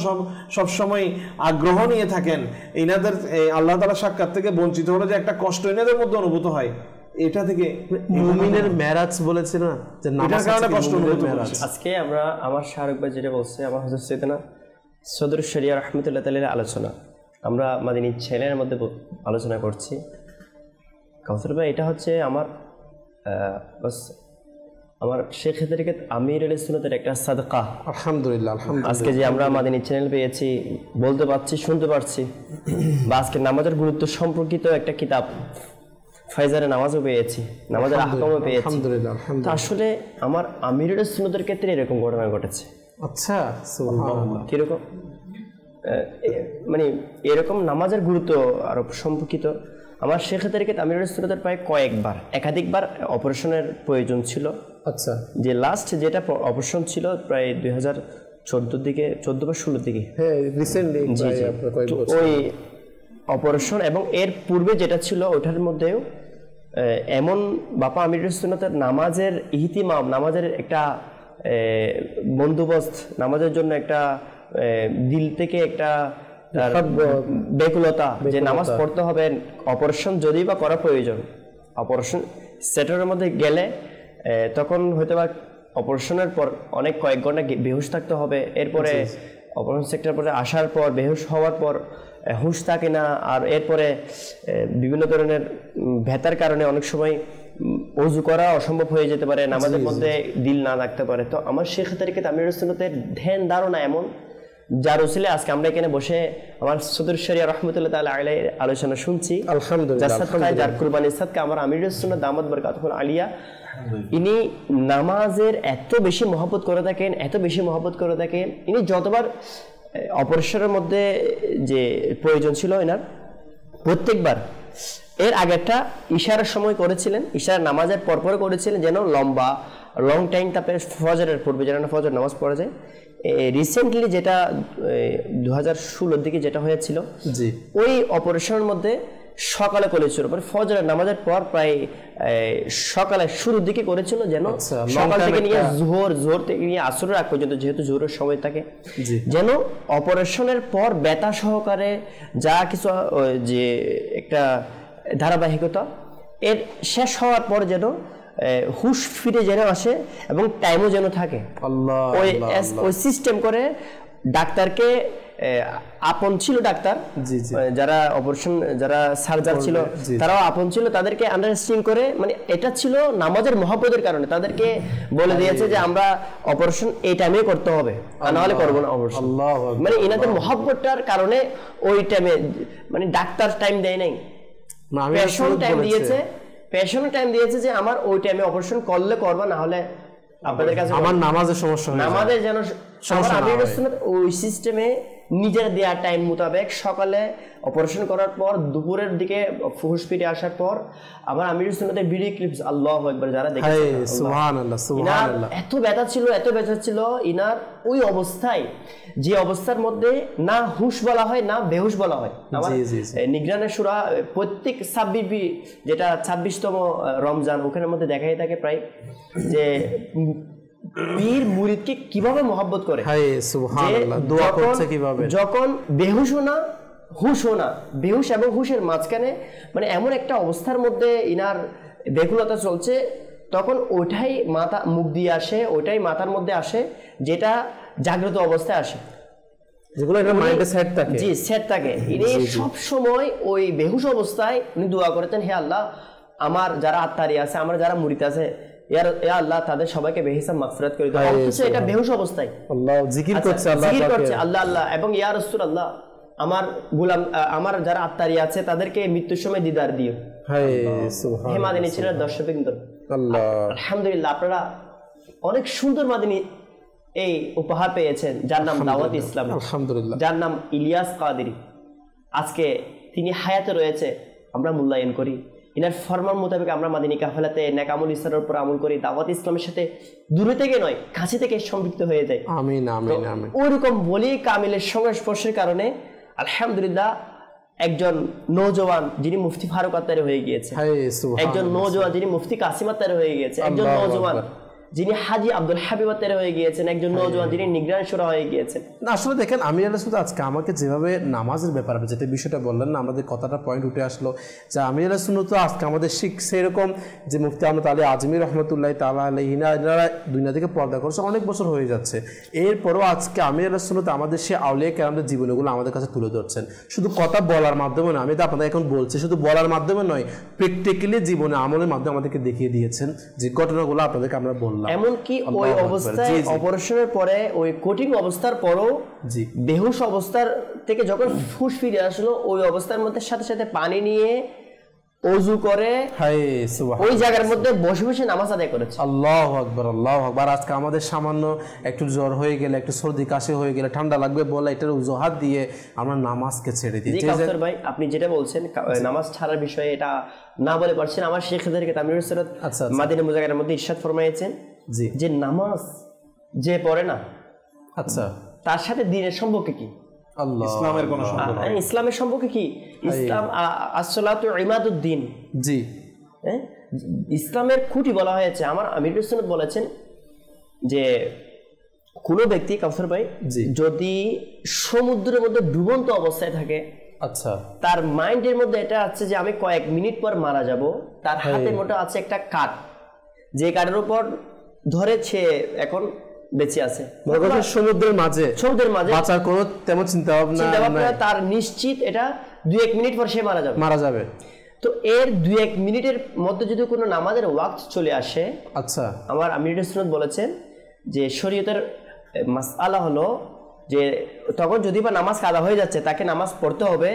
Speaker 5: সব সময় আগ্রহ নিয়ে থাকেন। ইনাদের আল্লাহ তাআলার সাক্ষাৎ থেকে বঞ্চিত হলে যে একটা কষ্ট ইনাদের মধ্যে অনুভূত হয়, এটা থেকে
Speaker 2: মুমিনের মেরাজ বলেছিল না যে নামাজ কারণে কষ্ট অনুভূত হয়।
Speaker 3: আজকে আমরা আমার শাহরুখ ভাই যেটা বলছে, আমার হযরত সাইয়েদনা সদরুশ শরিয়া রাহমাতুল্লাহ তাআলার আলোচনা আমরা মাদিনী চ্যানেলের মধ্যে আলোচনা করছি। কাউসার ভাই, এটা হচ্ছে আমার শেখ তরিকত আমির আলী সুন্নতের একটা সাদকা।
Speaker 2: আলহামদুলিল্লাহ,
Speaker 3: আজকে যে আমরা মাদিনী চ্যানেল পেয়েছি, বলতে পারছি, শুনতে পারছি, বা আজকে নামাজের গুরুত্ব সম্পর্কিত একটা কিতাব ফাইজারের নামাজও পেয়েছি, নামাজের আহকামও পেয়েছি।
Speaker 2: আলহামদুলিল্লাহ।
Speaker 3: তো আসলে আমার আমির আলী সুন্নতের ক্ষেত্রে এরকম ঘটনা ঘটেছে।
Speaker 2: আচ্ছা, সুবহানাল্লাহ।
Speaker 3: কিরকম? মানে এরকম নামাজের গুরুত্ব আরো সম্পর্কিত আমার শেখ তরিকত আমির আলী সুন্নতের প্রায় একাধিকবার অপারেশনের প্রয়োজন ছিল।
Speaker 2: আচ্ছা,
Speaker 3: যে লাস্ট যেটা অপারেশন ছিল প্রায় 2014 দিকে, 14 বা 16 দিকে,
Speaker 2: হ্যাঁ রিসেন্টলি
Speaker 3: ওই অপারেশন, এবং এর পূর্বে যেটা ছিল ওটার মধ্যেও এমন বাপা আমির আলী সুন্নতের নামাজের ইহতিমাম, নামাজের একটা বন্দোবস্ত, নামাজের জন্য একটা দিল থেকে একটা বেকুলতা যে নামাজ পড়তে হবে, অপারেশন যদি বা করা প্রয়োজন, অপারেশন সেক্টরের মধ্যে গেলে তখন হয়তো বা অপারেশনের পর কয়েক ঘন্টা বেহুশ থাকতে হবে, এরপরে অপারেশন সেক্টর পরে আসার পর বেহুশ হওয়ার পর হুঁশ থাকে না, আর এরপরে বিভিন্ন ধরনের ব্যথার কারণে অনেক সময় ওযু করা অসম্ভব হয়ে যেতে পারে, নামাজের মধ্যে দিল না রাখতে পারে। তো আমার শেখ তারিকে তামিরুল সুন্নতের ধ্যান ধারণা এমন, যার উসিলে আজকে আমরা এখানে বসে আমার সদর শরিয়া রহমতুল্লাহ তাআলা আলাইহি আলোচনা শুনছি। আলহামদুলিল্লাহ, যার কুরবানির সাদকা আমার আমিরুস সুন্নাত দামাত বরকাতুহুল আলিয়া, ইনি নামাজের এত বেশি মহব্বত করে থাকেন, এত বেশি মহব্বত করে থাকেন। ইনি যতবার অপারেশনের মধ্যে যে প্রয়োজন ছিল এনার, প্রত্যেকবার এর আগে একটা ইশারার সময় করেছিলেন, ইশারা নামাজের পরপর করেছিলেন, যেন লং টাইম, তারপরে ফজরের পূর্বে যেন ফজর নামাজ পড়া যায়। রিসেন্টলি যেটা 2016 দিকে যেটা হয়েছিল, ওই অপারেশনের মধ্যে সকালে করেছিল, মানে ফজরের নামাজের পর প্রায় সকালে শুরুর দিকে করেছিল, যেন সকাল থেকে নিয়ে জোহর থেকে নিয়ে আসরের আগ পর্যন্ত, যেহেতু জোহরের সময় থাকে, যেন অপারেশনের পর ব্যথা সহকারে যা কিছু যে একটা ধারাবাহিকতা, এর শেষ হওয়ার পর যেন হুশ ফিরে যেন আসে এবং টাইমও যেন থাকে। ওই সিস্টেম করে ডাক্তারকে আপন ছিল, ডাক্তার যারা অপারেশন, যারা সার্জার ছিল তারাও আপন ছিল, তাদেরকে আন্ডারস্ট্যান্ডিং করে, মানে এটা ছিল নামাজের মহব্বতের কারণে তাদেরকে বলে দিয়েছে যে আমরা অপারেশন এই টাইমে করতে হবে, না হলে করবো না অপারেশন। মানে এনাদের মহব্বতটার কারণে ওই টাইমে, মানে ডাক্তার টাইম দেয় নাই, পেশেন্ট টাইম দিয়েছে, পেশেন্ট টাইম দিয়েছে যে আমার ওই টাইমে অপারেশন করলে করবা, না হলে আপনাদের কাছে আমার নামাজের সমস্যা হয়, নামাজের যেন ওই সিস্টেমে নিজের দেওয়া টাইম মোতাবেক সকালে অপারেশন করার পর দুপুরের দিকে হুঁশ ফিরে আসার পর আমার আমিরুস সুন্নাতের ভিডিও ক্লিপস, আল্লাহু আকবার, যারা দেখেছেন সুবহানাল্লাহ সুবহানাল্লাহ, এত ব্যথা ছিল ইনার ওই অবস্থায়, যে অবস্থার মধ্যে না হুঁশ বলা হয় না বেহুশ বলা হয়। আমার নিগরানের সূরা প্রত্যেক 26 যেটা 26তম রমজান, ওখানের মধ্যে দেখাই থাকে প্রায় যে পীর মুরিদকে কিভাবে মহব্বত করে, সুবহানাল্লাহ, দোয়া করছে কিভাবে, যখন বেহুশ না হুশ না, বেহুশ এবং হুশের মাঝখানে, মানে এমন একটা অবস্থার মধ্যে ইনার ব্যাকুলতা চলছে, তখন ওইটাই মাথা মুখ দিয়ে আসে, ওইটাই মাথার মধ্যে আসে, যেটা জাগ্রত অবস্থায় আসে, যেগুলো এটা মাইন্ডে সেট থাকে, জি সেট থাকে। ইনি সব সময় ওই বেহুশ অবস্থায় উনি দোয়া করেছেন, হে আল্লাহ, আমার যারা আত্মারি আছে, আমার যারা মুরিদ আছে, ইয়া আল্লাহ, তাদের সবাইকে বেহিসাব মাগফিরাত করে দাও। অথচ এটা বেহুশ অবস্থায় আল্লাহ জিকির করছে, আল্লাহ আল্লাহ, এবং ইয়া রাসূলুল্লাহ, আমার গোলাম, আমার যারা আত্মারি আছে তাদেরকে মৃত্যুর সময় দিদার দিও। হে মাদিনী ছেলের দর্শকবৃন্দ, আলহামদুলিল্লাহ, আপনারা অনেক সুন্দর মাদিনী এই উপহার পেয়েছেন, যার নাম দাওয়াত ইসলাম, আলহামদুলিল্লাহ, যার নাম ইলিয়াস কাদেরী। আজকে তিনি হায়াতে রয়েছে, আমরা মূল্যায়ন করি, ইনার ফরমান মোতাবেক আমরা মাদিনী কাফেলাতে নেক আমল ইসলামের উপর আমল করি, দাওয়াত ইসলামের সাথে দূরে থেকে নয় কাছে থেকে সম্পৃক্ত হয়ে যায়। আমিন আমিন আমিন। ওইরকম বলি কামিলের সংস্পর্শের কারণে আলহামদুলিল্লাহ একজন নওজওয়ান যিনি মুফতি ফারুক আত্তারি হয়ে গিয়েছে, একজন নওজওয়ান যিনি মুফতি কাসিম আত্তারি হয়ে গিয়েছে, একজন নওজওয়ান যিনি হাজি আব্দুল হাবিব আত্তারি হয়ে গিয়েছেন, একজন নওজওয়ান যিনি নিগরান শুরা হয়ে গিয়েছেন।
Speaker 2: না আসলে দেখেন, আমি শুধু আজকে আমাকে যেভাবে নামাজের ব্যাপারে যেটা বিষয়টা বললেন না, আমাদের কথাটা পয়েন্ট উঠে আসলো যে আমি তো আজকে আমাদের শিখছে এরকম যে মুফতি আহমদ আলী আজমির রহমতুল্লাহ তাআলা আলাইহি, এনারা দুনিয়া থেকে পর্দা করছে, অনেক বছর হয়ে যাচ্ছে, এরপরও আজকে আমি সুন্নাত আমাদের সে আউলিয়া কেরামদের জীবনগুলো আমাদের কাছে তুলে ধরছেন, শুধু কথা বলার মাধ্যমে নয়, আমি তো আপনাদের এখন বলছি, শুধু বলার মাধ্যমে নয়, প্র্যাকটিক্যালি জীবনে আমলের মাধ্যমে আমাদেরকে দেখিয়ে দিয়েছেন যে ঘটনাগুলো আপনাদেরকে আমরা বললাম।
Speaker 3: এমনকি ওই অবস্থায় অপারেশনের পরে, ওই কোটিং অবস্থার পরও, বেহুশ অবস্থার থেকে যখন হুঁশ ফিরে আসলো, ওই অবস্থার মধ্যে সাথে সাথে পানি নিয়ে ওযু করে ওই জায়গার মধ্যে বসে বসে নামাজ আদায় করেছে।
Speaker 2: আল্লাহু আকবার, আল্লাহু আকবার। আজকে আমাদের সামান্য একটু জ্বর হয়ে গেলে, একটু সর্দি কাশি হয়ে গেলে, ঠান্ডা লাগবে বলে এটার অজুহাত দিয়ে আমরা নামাজকে ছেড়ে দিই।
Speaker 3: কাউসার ভাই, আপনি যেটা বলছেন নামাজ ছাড়ার বিষয়ে, এটা না বলে পারছেন, আমার শেখদেরকে তামিরুল সুন্নাত মাদিনা মুজাক্কারার মধ্যে ইরশাদ ফরমায়েছেন যে নামাজ যে পড়ে না, আচ্ছা, তার সাথে দ্বীনের সম্পর্ক কি? ইসলামের কোন সম্পর্ক? ইসলামের সম্পর্ক কি? ইসলাম আসসালাতু ইমাদুদ্দিন, জি, ইসলামের খুঁটি বলা হয়েছে। আমার আমিরুল সুন্নাত বলেছেন যে কোনো ব্যক্তি, কাউসার ভাই, যদি সমুদ্রের মধ্যে ডুবন্ত অবস্থায় থাকে, আচ্ছা, তার মাইন্ডের মধ্যে এটা আছে যে আমি কয়েক মিনিট পর মারা যাব, তার হাতের মধ্যে আছে একটা কাঠ, যে কাঠের উপর ধরেছে এখন বেঁচে আছে সমুদ্রের মাঝে, বাঁচার কোনো তেমন চিন্তা ভাবনা, তার নিশ্চিত এটা 2-1 মিনিট পর সে মারা যাবে। তো এর 2-1 মিনিটের মধ্যে যদি কোনো নামাজের ওয়াক্ত চলে আসে,
Speaker 2: আচ্ছা,
Speaker 3: আমার আমিরুল সুন্নাত বলেছেন যে শরীয়তের মাসআলা হলো যে তখন যদি বা নামাজ কাজা হয়ে যাচ্ছে তাকে নামাজ পড়তে হবে,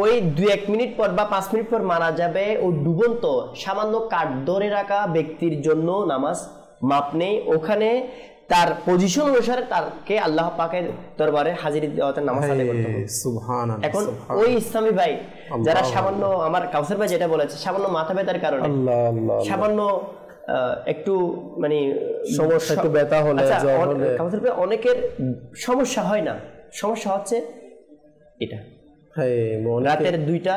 Speaker 3: ওই 2-1 মিনিট পর বা 5 মিনিট পর মারা যাবে ওই ডুবন্ত সামান্য কাঠ ধরে রাখা ব্যক্তির জন্য নামাজ মাপ নেই। ওখানে তার পজিশন অনুসারে তাকে আল্লাহ পাকের দরবারে হাজিরি দেওয়াতে নামাজ আদায় করতে হবে। সুবহানাল্লাহ। এখন ওই ইসলামী ভাই যারা সামান্য, আমার কাউসার ভাই যেটা বলেছে, সামান্য মাথা ব্যথার কারণে, সামান্য একটু মানে
Speaker 2: সমস্যা, একটু ব্যথা হলে,
Speaker 3: কাউসার ভাই অনেকের সমস্যা হয় না, সমস্যা হচ্ছে এটা রাতের 2টা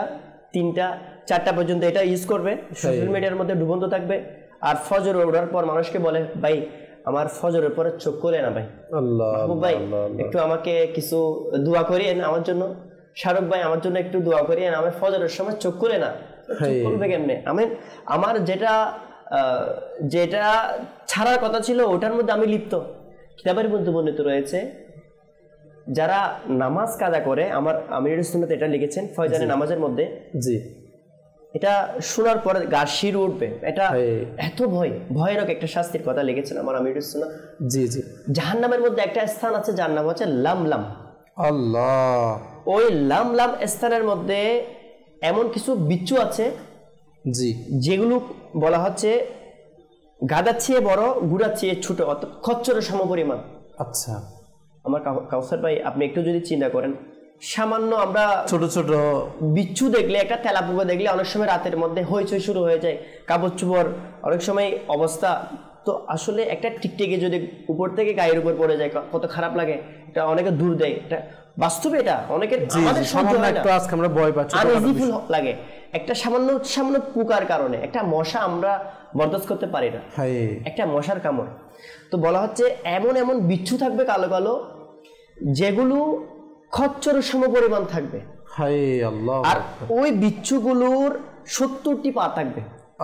Speaker 3: 3টা 4টা পর্যন্ত এটা ইউজ করবে, সোশ্যাল মিডিয়ার মধ্যে ডুবন্ত থাকবে, আর ফজর ওঠার পর মানুষকে বলে ভাই আমার ফজরের পরে চোখ খুলে না ভাই, মাহবুব ভাই একটু আমাকে কিছু দোয়া করিয়েন আমার জন্য, শাহরুখ ভাই আমার জন্য একটু দোয়া করিয়েন, আমি ফজরের সময় চোখ খুলে না। চোখ খুলবে কেমনে? আমার যেটা ছাড়ার কথা ছিল ওটার মধ্যে আমি লিপ্ত। কিতাবের মধ্যে বর্ণিত রয়েছে যারা নামাজ কাজা করে, আমার আমিরুল সুন্নাত এটা লিখেছেন ফয়জানে নামাজের মধ্যে, জি, এটা শোনার পরে গা শির উঠবে, এটা এত ভয়ানক একটা শাস্তির কথা লিখেছেন আমার আমিরুল সুন্নাত। জি জি। জাহান্নামের মধ্যে একটা স্থান আছে যার নাম হচ্ছে লামলাম। আল্লাহ। ওই লামলাম স্থানের মধ্যে এমন কিছু বিচ্ছু আছে, জি, যেগুলো বলা হচ্ছে গাদার চেয়ে বড়, গুড়ার চেয়ে ছোট, অর্থাৎ খচ্চরের সমপরিমাণ। আচ্ছা। আমার কাউসার ভাই আপনি একটু যদি চিন্তা করেন, সামান্য আমরা ছোট ছোট বিচ্ছু দেখলে, একটা তেলাপোকা দেখলে অনেক সময় রাতের মধ্যে হইচই শুরু হয়ে যায়, কাপড় চোপড় অনেক সময় অবস্থা, তো আসলে একটা টিকটিকি যদি উপর থেকে গায়ের উপর পড়ে যায় কত খারাপ লাগে, এটা অনেকে দূর দেয়, এটা বাস্তবে এটা অনেকের আমাদের সহ্য হয় না, আজকে আমরা ভয় পাচ্ছি, আনইজিফুল লাগে একটা সামান্য পোকার কারণে, একটা মশা আমরা বরদাস্ত করতে পারি না, একটা মশার কামড়। তো বলা হচ্ছে এমন এমন বিচ্ছু থাকবে কালো কালো, যেগুলো খচ্চরের সমপরিমাণ থাকবে, আর ওই বিচ্ছুগুলোর 70টি পা থাকবে।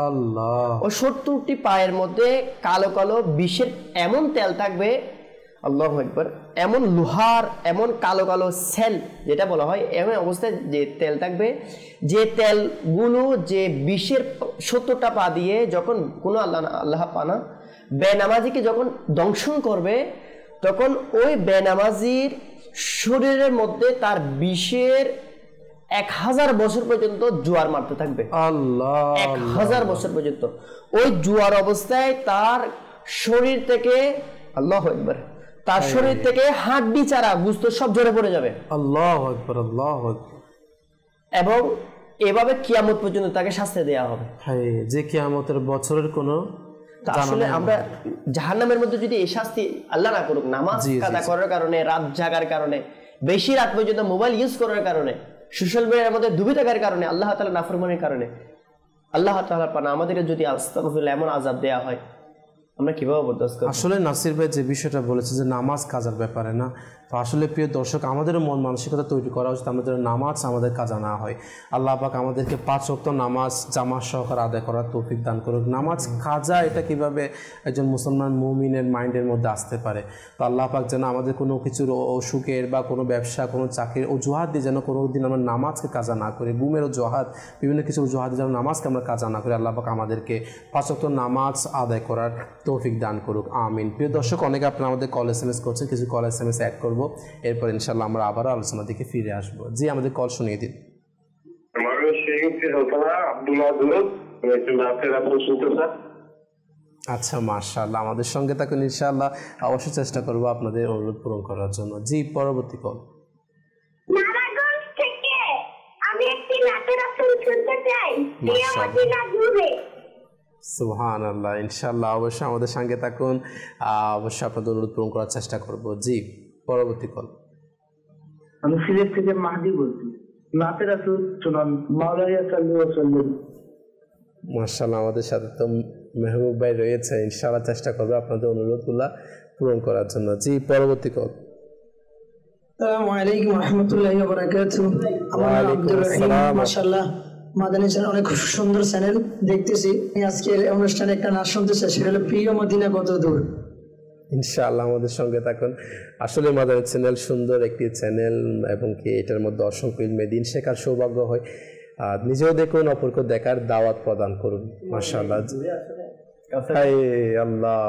Speaker 3: আল্লাহ। ওই 70টি পায়ের মধ্যে কালো কালো বিষের এমন তেল থাকবে, আল্লাহু আকবার, এমন লোহার এমন কালো কালো সেল যেটা বলা হয়, এমন অবস্থায় যে তেল থাকবে, যে তেলগুলো যে বিষের 70টা পা দিয়ে যখন কোনো আল্লাহ পানা বেনামাজিকে যখন দংশন করবে, তখন ওই বেনামাজির শরীরের মধ্যে তার বিষের 1000 বছর পর্যন্ত জোয়ার মারতে থাকবে। আল্লাহ। 1000 বছর পর্যন্ত ওই জোয়ার অবস্থায় তার শরীর থেকে, আল্লাহু আকবার, তার শরীর থেকে হাড্ডি ছাড়া গোশত সব ঝরে পড়ে যাবে। আল্লাহু আকবার, আল্লাহু আকবার। এবং এভাবে কিয়ামত পর্যন্ত তাকে শাস্তি দেওয়া হবে, যে কিয়ামতের বছরের কোনো। আসলে আমরা জাহান্নামের মধ্যে যদি এই শাস্তি আল্লাহ না করুক, নামাজ কাজা করার কারণে, রাত জাগার কারণে, বেশি রাত পর্যন্ত মোবাইল ইউজ করার কারণে, সোশ্যাল মিডিয়ার মধ্যে ডুবে থাকার কারণে, আল্লাহ তাআলা নাফরমানির কারণে, আল্লাহ তাআলা পানা আমাদেরকে যদি আস্তাগফিরুল্লাহ এমন আযাব দেয়া হয়, আমরা কিভাবে বরদাস্ত করব? আসলে নাসির ভাই যে বিষয়টা বলেছে যে নামাজ কাজার ব্যাপারে না, তো আসলে প্রিয় দর্শক, আমাদেরও মন মানসিকতা তৈরি করা উচিত আমাদের নামাজ আমাদের কাজা না হয়। আল্লাহ পাক আমাদেরকে 5 ওয়াক্ত নামাজ জামাত সহকারে আদায় করার তৌফিক দান করুক। নামাজ কাজা এটা কিভাবে একজন মুসলমান মুমিনের মাইন্ডের মধ্যে আসতে পারে, তো আল্লাহ পাক যেন আমাদের কোনো কিছুর অসুখের বা কোনো ব্যবসা, কোনো চাকরির অজুহাত দিয়ে যেন কোনো দিন আমরা নামাজকে কাজা না করি, ঘুমের অজুহাত, বিভিন্ন কিছু অজুহাত দিয়ে যেন নামাজকে আমরা কাজা না করি। আল্লাহ পাক আমাদেরকে 5 ওয়াক্ত নামাজ আদায় করার তৌফিক দান করুক, আমিন। প্রিয় দর্শক, অনেকে আপনারা আমাদের কল SMS করছেন, কিছু কল SMS অ্যাড করব, এরপর ইনশাআল্লাহ আমরা আবারও আলোচনার দিকে ফিরে আসবো। জি, আমাদের কল শুনিয়ে দিন। আচ্ছা, মাশাআল্লাহ, আমাদের সঙ্গে থাকুন, ইনশাআল্লাহ অবশ্যই চেষ্টা করব আপনাদের অনুরোধ পূরণ করার জন্য। জি, পরবর্তী কল।
Speaker 6: নারায়ণগঞ্জ থেকে আমি একটি নাতের আসর শুনতে চাই, মদিনা ঘুরে।
Speaker 2: সুবহানাল্লাহ, ইনশাআল্লাহ অবশ্যই আমাদের সঙ্গে থাকুন, অবশ্যই আপনাদের অনুরোধ পূরণ করার চেষ্টা করব। জি, পরবর্তী কল।
Speaker 8: আমি সিলেট থেকে মাহদি বলছি, নাতের আসর শুনান, মাওলানা সাল্লাল্লাহু আলাইহি ওয়াসাল্লাম।
Speaker 2: মাশাআল্লাহ, আমাদের সাথে তো মেহবুব ভাই রয়েছে, ইনশাআল্লাহ চেষ্টা করব আপনাদের অনুরোধগুলো পূরণ করার জন্য। জি, পরবর্তী কল।
Speaker 9: আসসালামু আলাইকুম ওয়া রাহমাতুল্লাহি ওয়া বারাকাতুহু। আমার নাম আব্দুর রহিম, মাশাআল্লাহ মাদানী চ্যানেল অনেক সুন্দর চ্যানেল দেখতেছি। আজকের অনুষ্ঠানে একটা নাচ শুনতে চাই, সেটা হলো প্রিয় মদিনা কত দূর।
Speaker 2: ইনশাআল্লাহ আমাদের সঙ্গে থাকুন। আসলে মাদানী চ্যানেল সুন্দর একটি চ্যানেল, এবং কি এটার মধ্যে অসংখ্য ইলমে দ্বীন শেখার সৌভাগ্য হয়। নিজেও দেখুন, অপরকে দেখার দাওয়াত প্রদান করুন। মাশাআল্লাহ, আল্লাহ,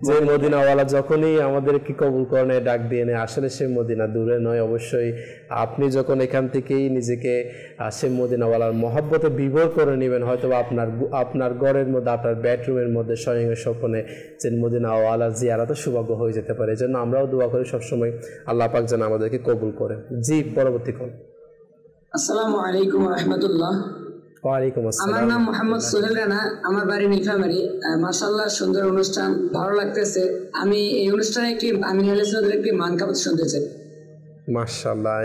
Speaker 2: যে মদিনাওয়ালা যখনই আমাদেরকে কবুল করে ডাক দিয়ে নেয়, আসলে সে মদিনা দূরে নয়। অবশ্যই আপনি যখন এখান থেকেই নিজেকে সে মদিনাওয়ালার মহব্বতে বিভোর করে নেবেন, হয়তো আপনার ঘরের মধ্যে, আপনার বেডরুমের মধ্যে স্বয়ং স্বপ্নে যে মদিনাওয়ালার জিয়ারত সৌভাগ্য হয়ে যেতে পারে। এই জন্য আমরাও দোয়া করি সবসময় আল্লাহ পাক যেন আমাদেরকে কবুল করেন। জি, পরবর্তী কোন।
Speaker 10: আসসালামু আলাইকুম ওয়া রাহমাতুল্লাহ।
Speaker 2: ওয়ালাইকুম আসসালাম।
Speaker 10: আমার নাম মোহাম্মদ সোহেল রানা, আমার বাড়ি নীলফামারী। মাশাআল্লাহ, সুন্দর অনুষ্ঠান, ভালো লাগতেছে। আমি এই অনুষ্ঠানে আমিন আলাইহিস সালামের একটি মানকাবাত শুনতে চাই।
Speaker 2: মাশাআল্লাহ,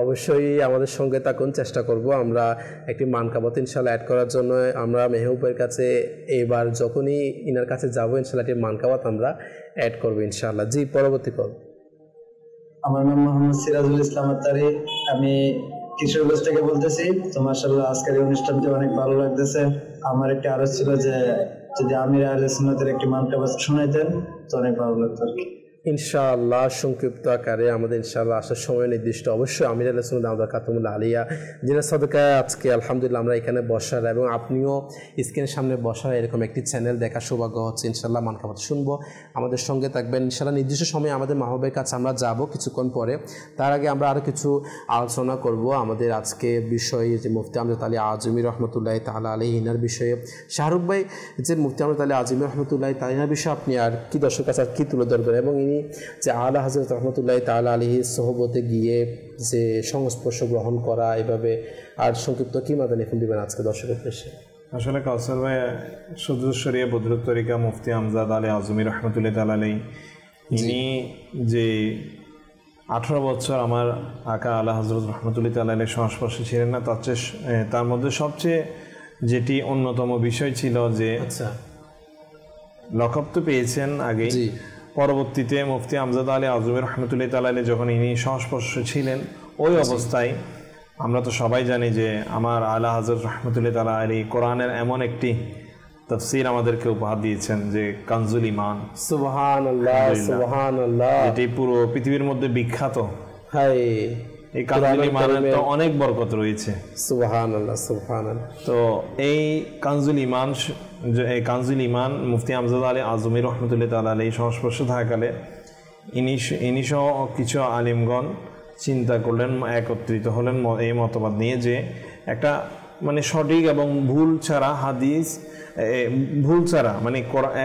Speaker 2: অবশ্যই আমাদের সঙ্গে থাকুন, চেষ্টা করব আমরা একটি মানকাবাত ইনশাআল্লাহ অ্যাড করার জন্য। আমরা মেহবুবের কাছে এবার যখনই ইনার কাছে যাব ইনশাআল্লাহ একটি মানকাবাত আমরা অ্যাড করব ইনশাআল্লাহ। জি, পরবর্তী কল।
Speaker 11: আমার নাম মোহাম্মদ সিরাজুল ইসলাম আত্তারি, আমি কিশোরগঞ্জ থেকে বলতেছি। তো মাশাআল্লাহ, আজকের এই অনুষ্ঠানটি অনেক ভালো লাগতেছে। আমার একটা আরজ ছিল যে যদি আমির আহলে সুন্নাতের একটি মানকাবাত শোনাইতেন তো অনেক ভালো লাগতো আর কি।
Speaker 2: ইনশাআল্লাহ সংক্ষিপ্ত আকারে আমাদের ইনশাআল্লাহ আসার সময় নির্দিষ্ট অবশ্যই আমির আহলে সুন্নাত আমাদের কাতুমুল্লাহ আলিয়া যিনার সাদকায় আজকে আলহামদুলিল্লাহ আমরা এখানে বসার এবং আপনিও স্ক্রিনের সামনে বসার এরকম একটি চ্যানেল দেখার সৌভাগ্য হচ্ছে। ইনশাআল্লাহ মানকাবাত শুনবো, আমাদের সঙ্গে থাকবেন ইনশাআল্লাহ। নির্দিষ্ট সময়ে আমাদের মাহবুবের কাছে আমরা যাব কিছুক্ষণ পরে। তার আগে আমরা আরও কিছু আলোচনা করব আমাদের আজকে বিষয়ে, যে মুফতি আমজাদ আলী আজমি রহমতুল্লাহ তাআলা আলাইহি ইনার বিষয়ে। শাহরুখ ভাই, যে মুফতি আমজাদ আলী আজমি রহমতুল্লাহ তাআলা ইনার বিষয়ে আপনি আর কি দর্শকের কাছে আর কি তুলে ধরবেন, এবং ইনি যে আলা হযরত রহমতুল্লাহ তাআলা আলাইহি সোহবতে গিয়ে যে সংস্পর্শ গ্রহণ করা, এভাবে আর সংক্ষিপ্ত কি মাদানি ফুল দিবেন আজকে দর্শকের উদ্দেশ্যে?
Speaker 5: আসলে কাউসার ভাই, সদরুস শরিয়া বদরুত তরিকা মুফতি আমজাদ আলী আজমি রহমতুল্লাহ তাআলা আলাইহি, ইনি যে 18 বছর আমার আকা আলা হযরত রহমতুল্লাহ তাআলা আলাইহির সংস্পর্শে ছিলেন না, তার মধ্যে সবচেয়ে যেটি অন্যতম বিষয় ছিল যে লকব তো পেয়েছেন আগে, পরবর্তীতে মুফতি আমজাদ আলী আজমি রহমতুল্লাহ তাআলা আলাইহি যখন ইনি সংস্পর্শে ছিলেন ওই অবস্থায় আমরা তো সবাই জানি যে আমার আলা হযরত রহমতুল্লাহ তাআলা আলাইহি কোরআনের এমন একটি তাফসীর আমাদেরকে উপহার দিয়েছেন যে কানজুল ঈমান।
Speaker 2: সুবহানাল্লাহ, সুবহানাল্লাহ,
Speaker 5: এটি পুরো পৃথিবীর মধ্যে বিখ্যাত।
Speaker 2: হায়,
Speaker 5: এই কানজুল ঈমানের তো অনেক বরকত রয়েছে।
Speaker 2: সুবহানাল্লাহ, সুবহানাল্লাহ।
Speaker 5: তো এই কানজুল ঈমান মুফতি আমজাদ আলী আজমি রহমতুল্লাহ তাআলা আলাইহি সংস্পর্শে থাকাকালে ইনি সহ কিছু আলিমগণ চিন্তা করলেন, একত্রিত হলেন এই মতবাদ নিয়ে যে একটা মানে সঠিক এবং ভুল ছাড়া হাদিস, ভুল ছাড়া মানে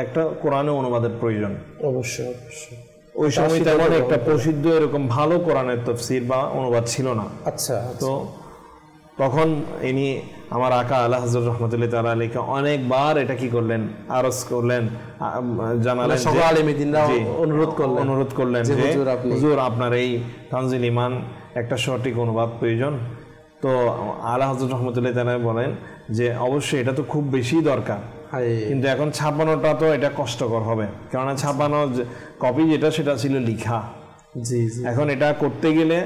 Speaker 5: একটা কোরআনে অনুবাদের প্রয়োজন।
Speaker 2: অবশ্যই অবশ্যই।
Speaker 5: ওই সময় তেমন একটা প্রসিদ্ধ এরকম ভালো কোরআনের তাফসীর বা অনুবাদ ছিল না।
Speaker 2: আচ্ছা,
Speaker 5: তো তখন ইনি আমার আকা আলা হযরত রহমতুল্লাহ তাআলা আলাইহিকে অনেকবার এটা কি করলেন, আরজ করলেন, জানালেন, অনুরোধ করলেন যে হুজুর আপনার এই কানজুল ঈমান একটা সঠিক অনুবাদ প্রয়োজন। তো আলা হযরত রহমতুল্লাহ তাআলা বলেন যে অবশ্যই এটা তো খুব বেশি দরকার, কিন্তু এখন ছাপানোটা তো এটা কষ্টকর হবে, কেননা ছাপানো কপি যেটা সেটা ছিল লিখা। এখন এটা করতে গেলে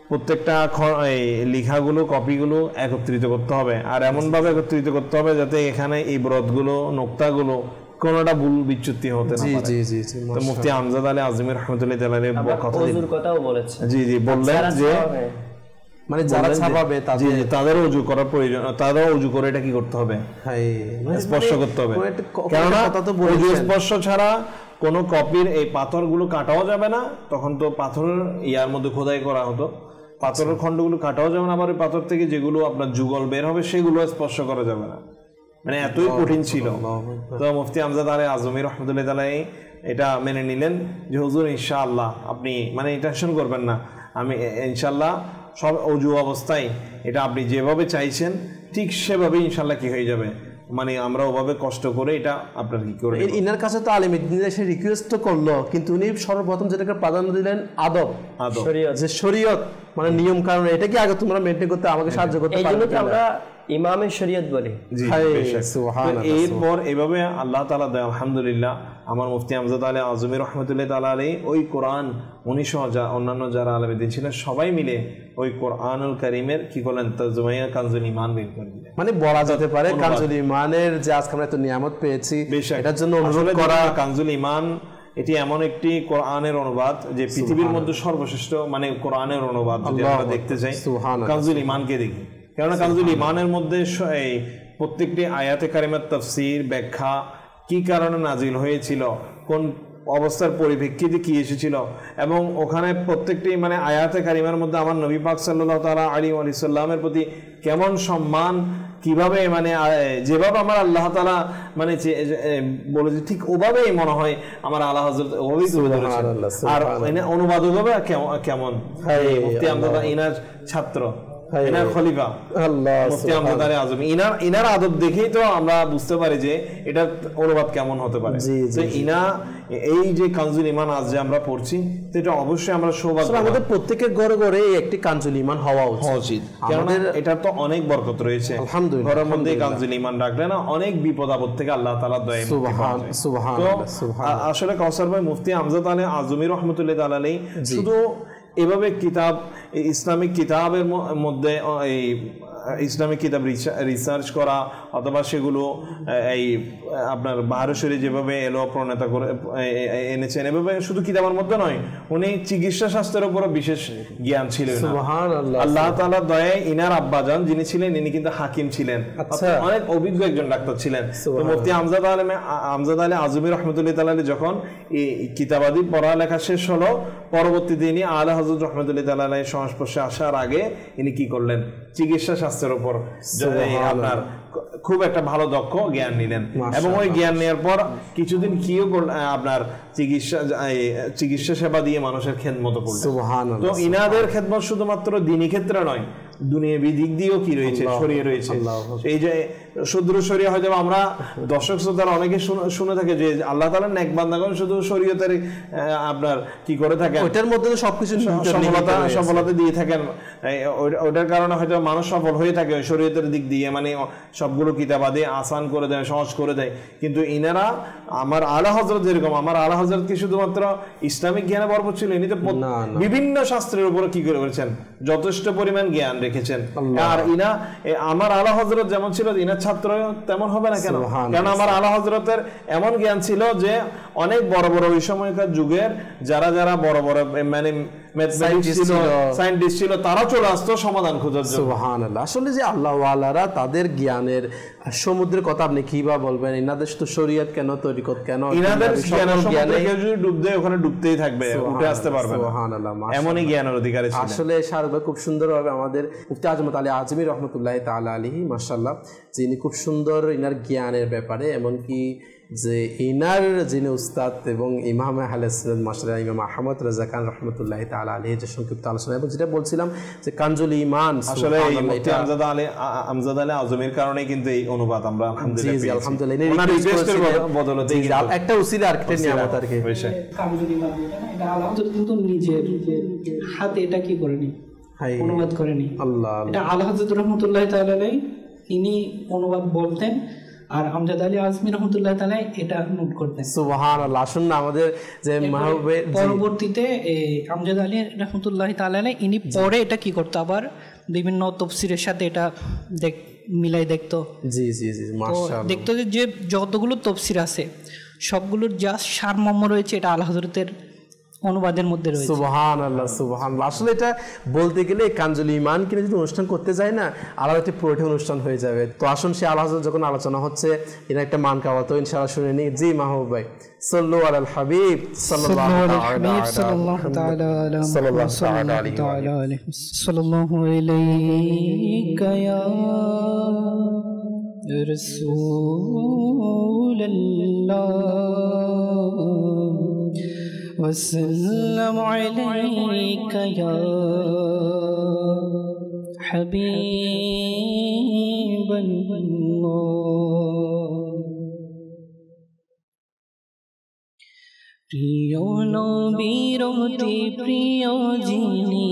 Speaker 5: প্রত্যেকটা লেখাগুলো, কপিগুলো একত্রিত করতে হবে, আর এমনভাবে একত্রিত করতে হবে যাতে এখানে এই ব্রতগুলো, নোক্তাগুলো কোনোটা ভুল বিচ্যুতি হতে না পারে। তো মুফতি আমজাদ আলী আজমি রহমতুল্লাহ তাআলা
Speaker 3: কথাও বলেছেন,
Speaker 5: বললেন যে
Speaker 2: মানে যারা ছাপাবে
Speaker 5: তাদের ওযু করার প্রয়োজন, তাদের ওযু করে এটা কি করতে হবে, স্পর্শ করতে হবে, কেননা ওযু স্পর্শ ছাড়া কোনো কপির এই পাথরগুলো কাটাও যাবে না। তখন তো পাথরের ইয়ার মধ্যে খোদাই করা হতো, পাথরের খণ্ডগুলো কাটাও যাবে না, আবার ওই পাথর থেকে যেগুলো আপনার যুগল বের হবে সেগুলো স্পর্শ করা যাবে না, মানে এতই কঠিন ছিল। তো মুফতি আমজাদ আলী আজমি রহমতুল্লাহ তাআলা এটা মেনে নিলেন যে হুজুর ইনশাআল্লাহ আপনি মানে টেনশন করবেন না, আমি ইনশাআল্লাহ সব অজু অবস্থায় এটা আপনি যেভাবে চাইছেন ঠিক সেভাবে ইনশাআল্লাহ কি হয়ে যাবে, মানে আমরা ওভাবে কষ্ট করে এটা আপনার কি করে।
Speaker 2: ইনার কাছে তো আলিমুদ্দিন এসে রিকোয়েস্ট তো করলো, কিন্তু উনি সর্বপ্রথম যেটাকে প্রাধান্য দিলেন আদব, যে শরীয়ত মানে নিয়ম কারণ, এটা কি আগে তোমরা মেনটেন করতে আমাকে সাহায্য করতে পারবে, এই জন্য
Speaker 3: আমরা ইমামে শরীয়ত বলি।
Speaker 5: এরপর এভাবে আল্লাহ তাআলা দেয় আলহামদুলিল্লাহ আমার মুফতি আমজাদ আলী আজমি রহমতুল্লাহ তাআলা আলাইহি ওই কোরআন 19 অন্যান্য যারা আলেমদিন ছিলেন সবাই মিলে ওই কোরআনুল কারীমের কি করলেন, তরজমা কানজুল ঈমান বের করে দিলেন।
Speaker 2: মানে বলা যেতে পারে কানজুল ঈমানের যে আজকে আমরা এত নিয়ামত পেয়েছি এটার জন্য অনুরোধ করা।
Speaker 5: কানজুল ঈমান এটি এমন একটি কোরআনের অনুবাদ যে পৃথিবীর মধ্যে সর্বশ্রেষ্ঠ মানে কোরআনের অনুবাদ যদি আমরা দেখতে চাই কানজুল ঈমানকে দেখি। কেননা কানজুল ইমানের মধ্যে এই প্রত্যেকটি আয়াতে কারিমার তাফসীর, ব্যাখ্যা, কি কারণে নাজিল হয়েছিল, কোন অবস্থার পরিপ্রেক্ষিতে কি এসেছিল, এবং ওখানে প্রত্যেকটি মানে আয়াতে কারিমার মধ্যে আমার নবী পাক সাল্লাল্লাহু তাআলা আলাইহি ওয়া সাল্লামের প্রতি কেমন সম্মান, কিভাবে মানে যেভাবে আমার আল্লাহ তাআলা মানে বলেছে ঠিক ওভাবেই মনে হয় আমার আলা হযরত ওভাবেই তুলে ধরেছেন। আর অনুবাদ হবে কেমন মুফতি আমজাদ ইনার ছাত্র, ইনার খলিফা মুফতি আমজাদ আলী আজমি, ইনার আদব দেখেই তো আমরা বুঝতে পারি যে এটা অনুবাদ কেমন হতে পারে। তো ইনা এই যে কানজুল ইমান আজ যে আমরা পড়ছি, তো এটা অবশ্যই আমরা সৌভাগ্য,
Speaker 2: আমাদের প্রত্যেকের ঘরে ঘরে একটি কানজুল ইমান হওয়া উচিত।
Speaker 5: কারণ এটার তো অনেক বরকত রয়েছে। আলহামদুলিল্লাহ, ঘরের মধ্যে কানজুল ইমান রাখলে না অনেক বিপদ আপদ থেকে আল্লাহ তাআলা দয়া সুবহানাল্লাহ। আসলে কাউসার ভাই, মুফতি আমজাদ আলী আজমি রহমতুল্লাহ তাআলা আলাইহি শুধু এভাবে কিতাব, ইসলামিক কিতাবের মধ্যে এই ইসলামিক কিতাব রিসার্চ করা অথবা সেগুলো এই আপনার বাহারশরী যেভাবে এলো প্রণেতা করে এনেছেন, এভাবে শুধু কিতাবের মধ্যে নয়, উনি চিকিৎসা শাস্ত্রের উপরও বিশেষ জ্ঞান ছিল। আল্লাহ তাআলার দয়ায় ইনার আব্বাজান যিনি ছিলেন, ইনি কিন্তু হাকিম ছিলেন, অনেক অভিজ্ঞ একজন ডাক্তার ছিলেন। তো মুফতি আমজাদ আলী আজমি রহমতুল্লাহ তাআলা যখন এই কিতাবাদি পড়ালেখা শেষ হলো, পরবর্তীতে ইনি আলা হযরত রহমতুল্লাহ তাআলা আলাইহির সংস্পর্শে আসার আগে ইনি কি করলেন, চিকিৎসা শাস্ত্রের উপর আপনার খুব একটা ভালো দক্ষ জ্ঞান নিলেন, এবং ওই জ্ঞান নেওয়ার পর কিছুদিন কিও আপনার চিকিৎসা সেবা দিয়ে মানুষের খেদমত করলেন। তো ইনাদের খেদমত শুধুমাত্র দ্বীনি ক্ষেত্রে নয়, দুনিয়াবি দিক দিয়েও কি রয়েছে, শরীয়ত রয়েছে। এই যে শুধু শরীয়ত, হয়তো আমরা দর্শক শ্রোতারা অনেকে শুনে থাকে যে আল্লাহ তাআলার নেক বান্দাগণ শুধু শরীয়তের আপনার কি করে থাকেন, ওইটার মধ্যে সবকিছু সফলতা দিয়ে থাকেন, ওইটার কারণে হয়তো মানুষ সফল হয়ে থাকে ওই শরীয়তের দিক দিয়ে, মানে সবগুলো কিতাবাদি আসান করে দেয়, সহজ করে দেয়। কিন্তু ইনারা আমার আলা হযরত যেরকম, আমার আলা হযরত কি শুধুমাত্র ইসলামিক জ্ঞানে ভরপুর ছিল, ইনি তো বিভিন্ন শাস্ত্রের উপর কি করেছেন, যথেষ্ট পরিমাণ জ্ঞান রেখেছেন। আর ইনা আমার আলা হযরত যেমন ছিল, ইনার ছাত্র তেমন হবে না কেন? কারণ আমার আলা হযরতের এমন জ্ঞান ছিল যে অনেক বড় বড় ওই সময়কার যুগের যারা বড় বড় মানে সায়েন্টিস্ট ছিল, তারা চলে আসতো সমাধান খোঁজার জন্য।
Speaker 2: সুবহানাল্লাহ। আসলে যে আল্লাহ ওয়ালারা তাদের জ্ঞানের সমুদ্রের কথা আপনি কি বা বলবেন, ইনাদের শুধু শরীয়ত কেন, তরিকত কেন,
Speaker 5: ইনাদের জ্ঞানে কেউ যদি ডুব দেয় ওখানে ডুবতেই থাকবে, উঠে আসতে পারবে না। সুবহানাল্লাহ, এমনই জ্ঞানের অধিকারী ছিলেন।
Speaker 2: আসলে শারবা খুব সুন্দরভাবে আমাদের মুফতি আজমত আলী আজমি রহমতুল্লাহ তাআলা আলাইহি মাশাআল্লাহ, যিনি খুব সুন্দর ইনার জ্ঞানের ব্যাপারে, এমনকি যে ইনার যিনি উস্তাদ এবং ইমাম আহলে সুন্নাত মাশাআল্লাহ ইমাম আহমদ রাজা খান রহমতুল্লাহ তাআলা আলাইহি যে সংক্ষিপ্ত আলোচনা, এবং যেটা বলছিলাম যে কানজুল ঈমান,
Speaker 5: আসলে আমজাদ আলী আজমির কারণে কিন্তু এই অনুবাদ আমরা আলহামদুলিল্লাহ
Speaker 2: একটা উসিলা আরকিটের নিয়ামত আর কি।
Speaker 4: কানজুল ঈমান এটা আল্লাহ কিন্তু নিজের হাতে এটা কি করেনি, অনুবাদ করেনি। আল্লাহ, এটা আলা হযরত রাহমাতুল্লাহি তাআলা আলাইহি তিনি অনুবাদ বলতেন, আর আমজাদ আলী আজমি রহমতুল্লাহ তাআলা এটা নোট করতেন।
Speaker 2: সুবহানাল্লাহ। আসুন না আমাদের যে
Speaker 4: পরবর্তীতে আমজাদ আলী রহমতুল্লাহ তাআলা ইনি পরে এটা কি করতো, আবার বিভিন্ন তাফসীরের সাথে এটা মিলাই দেখতো।
Speaker 2: জি জি জি, মাশাআল্লাহ।
Speaker 4: দেখতো যে যতগুলো তাফসীর আছে সবগুলোর যা সারমর্ম রয়েছে এটা আলা হযরতের অনুবাদের মধ্যে রয়েছে।
Speaker 2: সুবহানাল্লাহ সুবহানাল্লাহ। আসলে এটা বলতে গেলে কানজুল ঈমান কিনে যদি অনুষ্ঠান করতে যায় না, আলাদা একটা পুরোটা অনুষ্ঠান হয়ে যাবে। তো আসুন সে আলা হযরত যখন আলোচনা হচ্ছে, এর একটা মান কাওয়া তো ইনশাআল্লাহ শুনে নিই। জি মাহবুব ভাই, সাল্লু আলাল হাবিব সাল্লাল্লাহু আলাইকা ইয়া রাসূলুল্লাহ وسلم عليك يا حبيب الله প্রিয় নবীর অতি প্রিয় যিনি,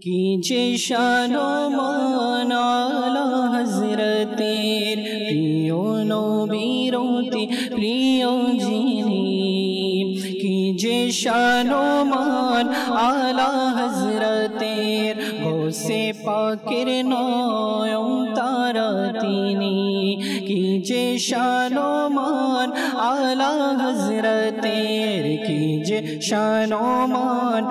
Speaker 2: কি যে শান মান আলা হযরতের, প্রিয় নবীর অতি প্রিয় যিনি, কি যে শান মান আলা হযরতের, গৌসে পাকের নয়ন তারা তিনি,
Speaker 1: কি যে শানমান আলা হযরতের কি যে শানমান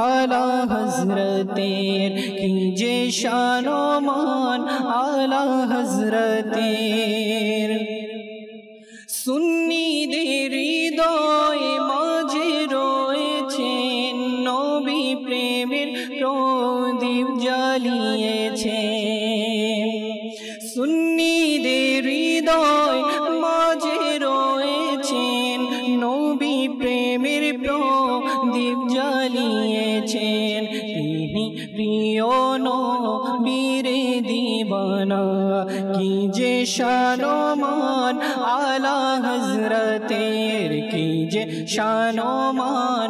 Speaker 1: আলা হযরতের কি যে শানমান আলা হযরতের সুন্নিদের হৃদয়ে মাঝে রয়েছেন নবী প্রেমের প্রদীপ জ্বালিয়েছেন সুন্নিদের হৃদয় মাঝে রয়েছেন নবী প্রেমের প্রদীপ জ্বালিয়েছেন তিনি প্রিয় নবীর দিবানা কি যে শানমান আলা হযরতের কি যে শানমান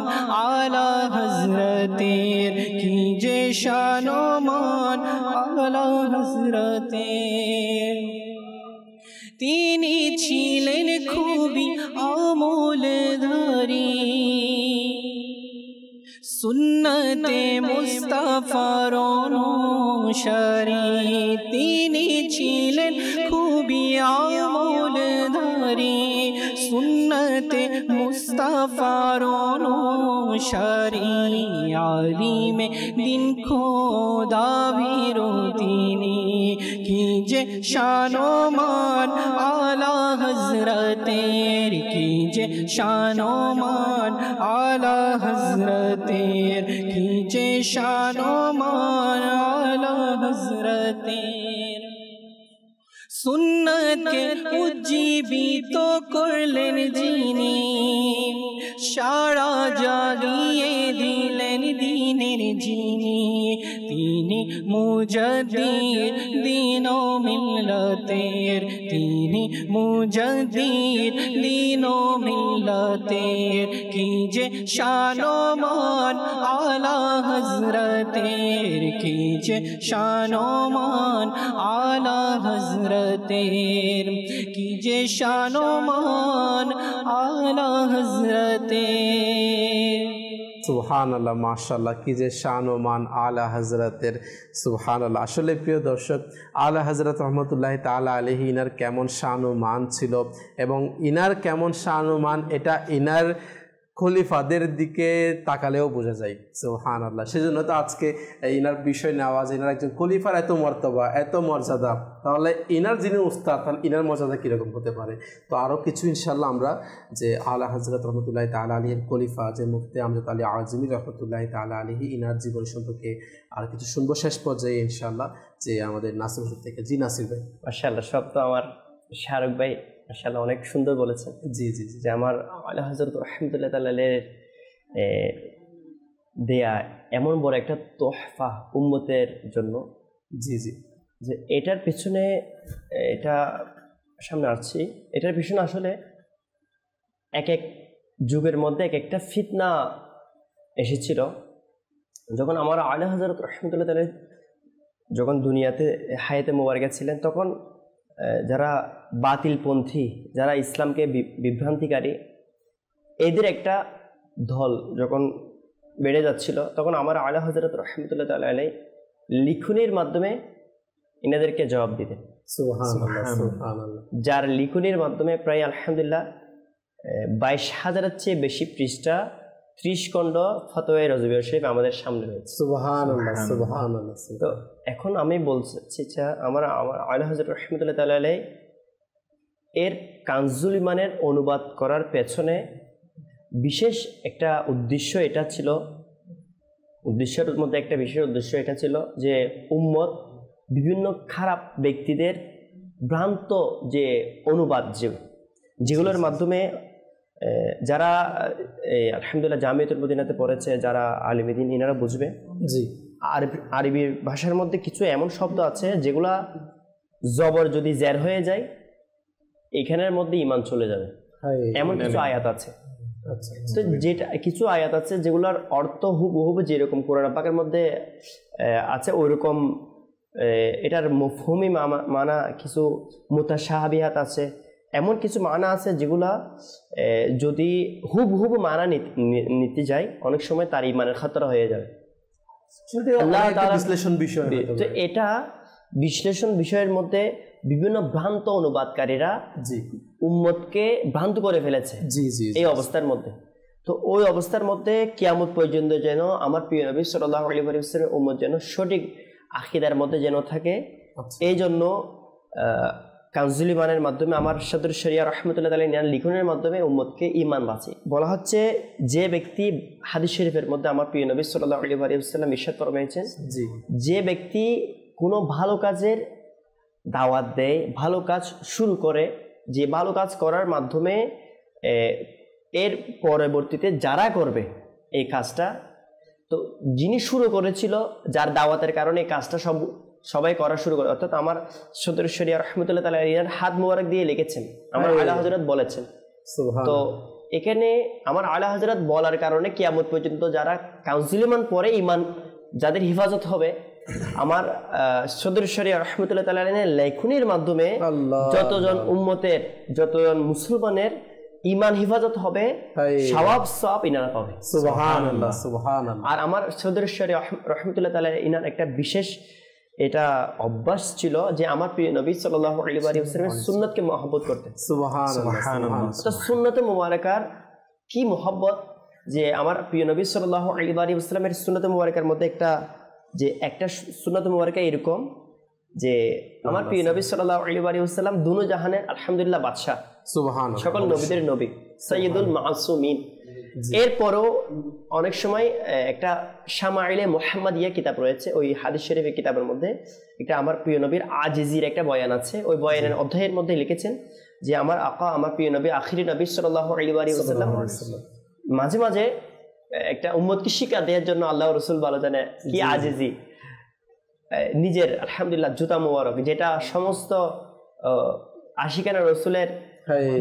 Speaker 1: আলা হযরতের কি যে শানমান আলা হযরতের তিনি ছিলেন খুবই আমলধারী সুন্নতে মুস্তাফার অনুসারী তিনি ছিলেন খুবই আমলধারী সুন্নতে মুস্তাফার অনুসারী আলিমে দিন খোদা ভীরু তিনি কি যে শানমান আলা হযরতের কি যে শানমান আলা হযরতের কি যে শানমান আলা হযরতের সুন্নতকে উজ্জীবিত করলেন যিনি সারা জাগিয়ে দিলেন দ্বীনের যিনি তিনি মুজাদ্দিদ দ্বীন ও মিল্লাতের তিনি মুজাদ্দিদ দ্বীন ও মিল্লাতের কি যে শানমান আলা হযরতের কি যে শানমান আলা হযরতের কি যে শানমান আলা হযরতের
Speaker 2: সুবহানাল্লাহ মাশাআল্লাহ কি যে শান ও মান আলা হযরতের সুবহানাল্লাহ আসলে প্রিয় দর্শক আলা হযরত রহমতুল্লাহি তাআলা আলাইহি ইনার কেমন শান ও মান ছিল এবং ইনার কেমন শান ও মান এটা ইনার খলিফাদের দিকে তাকালেও বোঝা যায় সুবহানাল্লাহ সেজন্য তো আজকে ইনার বিষয় নেওয়া যে ইনার একজন খলিফার এত মর্তবা এত মর্যাদা তাহলে ইনার যিনি উস্তাদ তাহলে ইনার মর্যাদা কীরকম হতে পারে তো আরও কিছু ইনশাল্লাহ আমরা যে আলা হযরত রহমতুল্লাহি তাআলা আলাইহির খলিফা যে মুফতি আমজাদ আলী আজমি রহমতুল্লাহি তাআলা আলাইহি ইনার জীবন সম্পর্কে আর কিছু শুনবো শেষ পর্যায়ে ইনশাল্লাহ যে আমাদের নাসির হোসেন থেকে জি নাসির ভাই
Speaker 3: মাশাআল্লাহ সব তো আমার শাহরুখ ভাই মাশাআল্লাহ অনেক সুন্দর বলেছেন
Speaker 2: জি জি জি
Speaker 3: যে আমার আলা হযরত রহমতুল্লাহি তাআলা দেয়া এমন বড় একটা তোহফা উম্মতের জন্য
Speaker 2: জি জি
Speaker 3: যে এটার পিছনে এটা সামনে আসছি এটার পিছনে আসলে এক এক যুগের মধ্যে এক একটা ফিতনা এসেছিল যখন আমার আলা হযরত রহমতুল্লাহি তাআলা যখন দুনিয়াতে হায়াতে মোবারকা ছিলেন তখন যারা বাতিলপন্থী যারা ইসলামকে বিভ্রান্তিকারী এদের একটা দল যখন বেড়ে যাচ্ছিল তখন আমার আলা হযরত রহমতুল্লাহি তাআলা আলাইহি লিখনির মাধ্যমে ইনাদেরকে জবাব দিতেন সুবহানাল্লাহ যার লিখনির মাধ্যমে প্রায় আলহামদুলিল্লাহ 22,000-এর চেয়ে বেশি পৃষ্ঠা 30 খণ্ড ফতোয়া রজবিয়া শরীফ আমাদের সামনে রয়েছে
Speaker 2: সুবহানাল্লাহ সুবহানাল্লাহ
Speaker 3: তো এখন আমি বলছি আমার আলা হযরত রহমতুল্লাহি তাআলা আলাইহি এর কানজুল ইমানের অনুবাদ করার পেছনে বিশেষ একটা উদ্দেশ্য এটা ছিল উদ্দেশ্যের মধ্যে একটা বিশেষ উদ্দেশ্য এটা ছিল যে উম্মত বিভিন্ন খারাপ ব্যক্তিদের ভ্রান্ত যে অনুবাদ যেগুলোর মাধ্যমে যারা আলহামদুলিল্লাহ জামিয়াতুল মদিনাতে পড়েছে যারা আলিমে দ্বীন ইনারা বুঝবে
Speaker 2: জি
Speaker 3: আরবি ভাষার মধ্যে কিছু এমন শব্দ আছে যেগুলা জবর যদি জের হয়ে যায় এখানের মধ্যে ঈমান চলে যাবে এমন কিছু আয়াত আছে তো যেটা কিছু আয়াত আছে যেগুলোর অর্থ হুবহু যেরকম কোরআন পাকের মধ্যে আছে ওইরকম এটার মফহুমি মানা কিছু মুতাশাবিহাত আছে এমন কিছু মানা আছে যেগুলা যদি হুবহু মানা নিতে যায় অনেক সময় তার ঈমানের খাতরা হয়ে যাবে
Speaker 2: বিশ্লেষণ বিষয়
Speaker 3: তো এটা বিশ্লেষণ বিষয়ের মধ্যে বিভিন্ন ভ্রান্ত অনুবাদকারীরা উম্মতকে ভ্রান্ত করে ফেলেছে এই অবস্থার মধ্যে। তো ওই অবস্থার মধ্যে কিয়ামত পর্যন্ত যেন আমার প্রিয় নবী সাল্লাল্লাহু আলাইহি ওয়াসাল্লামের উম্মত যেন সঠিক আকীদার মধ্যে যেন থাকে, এই জন্য কাউজুল ইমানের মাধ্যমে আমার সদর শরিয়া রহমতুল্লাহ আলাইহি লিখনের মাধ্যমে উম্মতকে ঈমান বাঁচে। বলা হচ্ছে যে ব্যক্তি, হাদিস শরীফের মধ্যে আমার প্রিয় নবী সাল্লাল্লাহু আলাইহি ওয়াসাল্লাম ইরশাদ ফরমাইছেন, যে ব্যক্তি কোনো ভালো কাজের দাওয়াত দেয়, ভালো কাজ শুরু করে, যে ভালো কাজ করার মাধ্যমে এর পরবর্তীতে যারা করবে এই কাজটা, তো যিনি শুরু করেছিল, যার দাওয়াতের কারণে এই কাজটা সবাই করা শুরু করে, অর্থাৎ আমার সদর শরিয়া রহমতুল্লাহ তাআলা হাত মোবারক দিয়ে লিখেছেন, আমার আলা হযরত বলেছেন। তো এখানে আমার আলা হযরত বলার কারণে কিয়ামত পর্যন্ত যারা কাউন্সিল ইমান পরে ইমান যাদের হিফাজত হবে, আমার সদর শরিয়া রহমতুল্লাহ তাআলা লেখনির মাধ্যমে যতজন উম্মতের, যতজন মুসলমানের ঈমান হিফাজত হবে, সওয়াব সওয়াব ইনারা পাবে। সুবহানাল্লাহ সুবহানাল্লাহ। আর আমার সদর শরিয়া রহমতুল্লাহ তাআলা ইনার একটা বিশেষ এটা অভ্যাস ছিল যে আমার প্রিয় নবী সাল্লাল্লাহু আলাইহি ওয়াসাল্লামের সুন্নতকে মহব্বত করতেন। সুবহানাল্লাহ। তো সুন্নতে মুবারাকার কি মহব্বত, যে আমার প্রিয় নবী সাল্লাল্লাহু আলাইহি ওয়াসাল্লামের সুন্নতে মুবারাকার মধ্যে একটা সুন্নতে মুবারাকা এরকম যে আমার প্রিয় নবী সাল্লাল্লাহু আলাইহি ওয়াসাল্লাম দুনো জাহানের আলহামদুলিল্লাহ বাদশা, সুবহানাল্লাহ, সকল নবীদের নবী, সাইয়্যিদুল মাসুমিন। এরপরও অনেক সময় একটা শামাইলে মুহাম্মাদিয়া কিতাব রয়েছে, ওই হাদিস শরীফের কিতাবের মধ্যে একটা আমার প্রিয় নবীর আজিজির একটা বয়ান আছে। ওই বয়ানের অধ্যায়ের মধ্যে লিখেছেন যে আমার আকা, আমার প্রিয় নবী, আখিরি নবী সাল্লাল্লাহু আলাইহি ওয়াসাল্লাম মাঝে মাঝে একটা উম্মতকে শিক্ষা দেওয়ার জন্য, আল্লাহ রাসূল ভালো জানে কি আজিজি, নিজের আলহামদুলিল্লাহ জুতা মুবারক, যেটা সমস্ত আশিকানা রাসূলের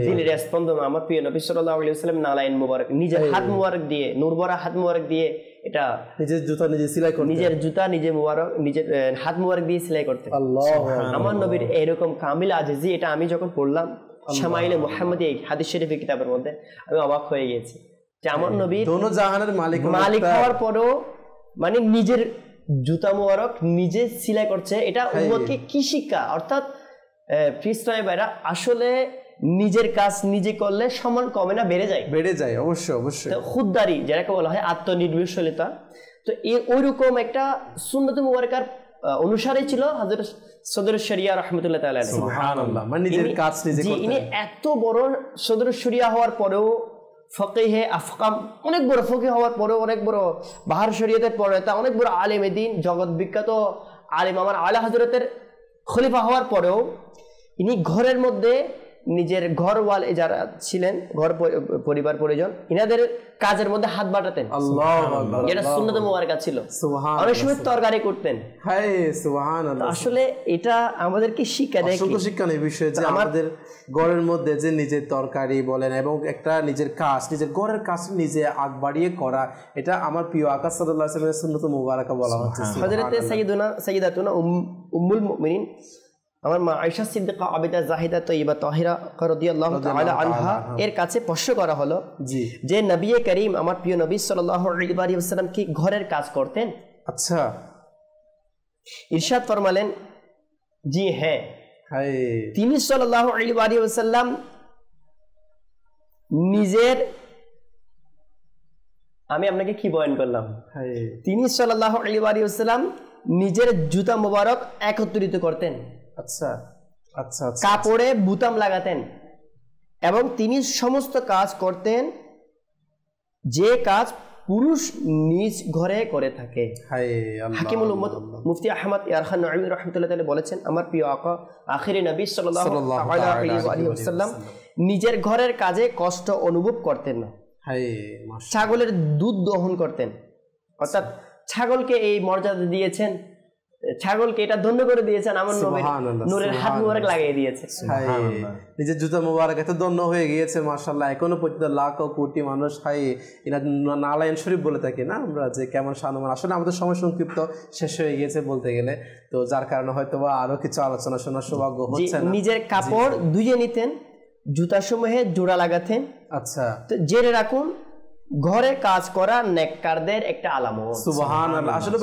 Speaker 3: দিলের স্পন্দন, আমার প্রিয় নবী সাল্লাল্লাহু আলাইহি ওয়াসাল্লাম নালাইন মুবারক, নিজের হাত মুবারক দিয়ে, নূরভরা হাত মুবারক দিয়ে, এটা নিজের জুতা নিজে সেলাই করতেন, নিজের জুতা নিজে মুবারক, নিজের হাত মুবারক দিয়ে সেলাই করতেন। আমার নবীর এরকম কামিল আজিজি, এটা আমি যখন পড়লাম শামাইলে মুহাম্মাদি হাদিস শরীফের কিতাবের মধ্যে, আমি অবাক হয়ে গেছি যে আমার নবী দোনো জাহানের মালিক হওয়ার পরও মানে নিজের জুতা মুবারক নিজে সেলাই করছে। এটা উম্মতকে কি শিক্ষা, অর্থাৎ প্রিয় ভাইরা, আসলে নিজের কাজ নিজে করলে সম্মান কমে না, বেড়ে যায়। অবশ্যই অবশ্যই। খুদদারি যেটাকে বলা হয় আত্মনির্ভরশীলতা, তো ওইরকম একটা সুন্নতে মুবারকার অনুসারে ছিল হযরত সদর শরিয়া রাহমাতুল্লাহ তাআলা আলাইহি। সুবহানাল্লাহ। মানে নিজের কাজ নিজে করতেন। ইনি এত বড় সদর শরিয়া হওয়ার পরেও, ফকিহে আফকাম, অনেক বড় ফকিহ হওয়ার পরেও, অনেক বড় বাহার শরীয়তের পড়াতা, অনেক বড় আলেমে দ্বীন, জগৎ বিখ্যাত আলেম আমার আলা হযরতের খলিফা হওয়ার পরেও ইনি ঘরের মধ্যে নিজের ঘরওয়াল যারা ছিলেন, ঘর পরিবার পরিজন, ইনাদের কাজের মধ্যে হাত বাটাতেন। এটা সুন্নাতে মুবারাকা ছিল। অনেক সময় তরকারি করতেন। আসলে এটা আমাদেরকে শিক্ষা দেয়, শিক্ষা নেই বিষয় যে আমাদের ঘরের মধ্যে যে নিজের তরকারি বলেন এবং একটা নিজের কাজ, নিজের ঘরের কাজ নিজে আগ বাড়িয়ে করা, এটা আমার প্রিয় আকা সাল্লাল্লাহু আলাইহি ওয়াসাল্লামের সুন্নাতে মুবারাকা বলা হচ্ছে। হযরত সাইয়্যিদাতুনা উম্মুল মুমিনিন আমার মা আয়েশা সিদ্দিকা আবিদা জাহিদা তয়্যিবা তাহিরা রাদিয়াল্লাহু তাআলা আনহা এর কাছে প্রশ্ন করা হলো যে নবী করিম আমার প্রিয় নবী সাল্লাল্লাহু আলাইহি ওয়াসাল্লাম কি ঘরের কাজ করতেন? আচ্ছা, ইরশাদ ফরমালেন জি হ্যাঁ, তিনি সাল্লাল্লাহু আলাইহি ওয়াসাল্লাম নিজের, আমি আপনাকে কি বয়ান করলাম, তিনি সাল্লাল্লাহু আলাইহি ওয়াসাল্লাম নিজের জুতা মোবারক একত্রিত করতেন। আচ্ছা আচ্ছা, কাপড়ে বুতাম লাগাতেন এবং তিনি সমস্ত কাজ করতেন যে কাজ পুরুষ নিজ ঘরে করে থাকে। হাকিমুল উম্মত মুফতি আহমদ ইয়ারখান নঈমি রাহমাতুল্লাহ তাআলা বলেছেন আমার প্রিয় আকা আখিরি নবী সাল্লাল্লাহু আলাইহি ওয়াসাল্লাম নিজের ঘরের কাজে কষ্ট অনুভব করতেন না। ছাগলের দুধ দহন করতেন, অর্থাৎ ছাগলকে এই মর্যাদা দিয়েছেন, ছাগলকে এটা ধন্য করে দিয়েছেন, আমার নবীর নূরের হাত মুবারক লাগিয়ে দিয়েছে। নিজের জুতা মুবারক এত ধন্য হয়ে গিয়েছে মাশাআল্লাহ। এখনো পর্যন্ত লাখ ও কোটি মানুষ নালায়েন শরীফ বলে থাকি না আমরা, যে কেমন শানমান। আসলে আমাদের সময় সংক্ষিপ্ত, শেষ হয়ে গিয়েছে বলতে গেলে, তো যার কারণে হয়তো আরো কিছু আলোচনা শোনার সৌভাগ্য হচ্ছে না। নিজের কাপড় ধুয়ে নিতেন, জুতা সমূহে জোড়া লাগাতেন। আচ্ছা, তো জেনে রাখুন ঘরে কাজ করা নেককারদের একটা আলামত।
Speaker 2: সুবহানাল্লাহ। আসলে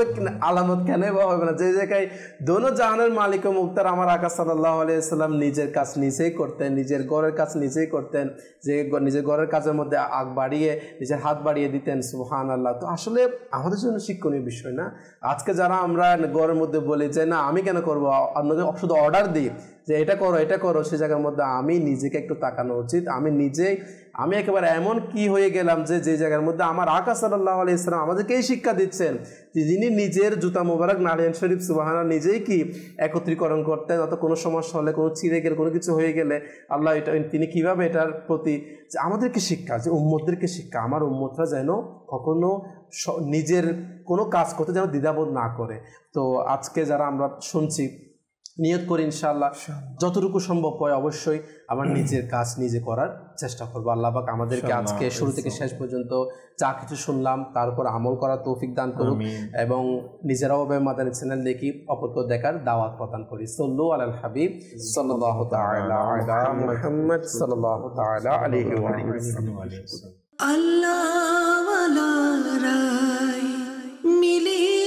Speaker 2: আলামত কেন বা হবে না, যে জায়গায় দোনো জাহানের মালিক ও মুক্তার আমার আকা সাল্লাল্লাহু আলাইহি ওয়াসাল্লাম নিজের কাজ নিজেই করতেন, নিজের ঘরের কাজ নিজেই করতেন, যে নিজের ঘরের কাজের মধ্যে আগ বাড়িয়ে নিজের হাত বাড়িয়ে দিতেন। সুবহানাল্লাহ। তো আসলে আমাদের জন্য শিক্ষণীয় বিষয় না? আজকে যারা আমরা ঘরের মধ্যে বলি যে না আমি কেন করবো, অন্যকে শুধু অর্ডার দিই যে এটা করো এটা করো, সে জায়গার মধ্যে আমি নিজেকে একটু তাকানো উচিত। আমি একেবারে এমন কি হয়ে গেলাম যে জায়গার মধ্যে আমার আকা সাল্লাল্লাহু আলাইহি ওয়াসাল্লাম আমাদেরকেই শিক্ষা দিচ্ছেন যে যিনি নিজের জুতা মোবারক নারিয়ান শরীফ সুবহানাল্লাহ নিজেই কি একত্রীকরণ করতেন, অত কোনো সমস্যা হলে কোনো ছিঁড়ে গেলে কোনো কিছু হয়ে গেলে আল্লাহ এটা তিনি কীভাবে এটার প্রতি যে আমাদেরকে শিক্ষা, যে উম্মতদেরকে শিক্ষা, আমার উম্মতরা যেন কখনো নিজের কোনো কাজ করতে যেন দ্বিধাবোধ না করে। তো আজকে যারা আমরা শুনছি নিয়ত করি ইনশাআল্লাহ যতটুকু সম্ভব হয় অবশ্যই আমার নিজের কাজ নিজে করার চেষ্টা করবো। আল্লাহ পাক আমাদেরকে আজকে শুরু থেকে শেষ পর্যন্ত যা কিছু শুনলাম তার উপর আমল করার তৌফিক দান করুক এবং নিজেরাও মাদানী চ্যানেল দেখি অপরকে দেখার দাওয়াত প্রদান করি। সাল্লু আলাল হাবিব সাল্লাল্লাহু তাআলা আলা মুহাম্মদ সাল্লাল্লাহু তাআলা আলাইহি ওয়া সাল্লাম। আল্লাহ ওয়ালা রাই মিলি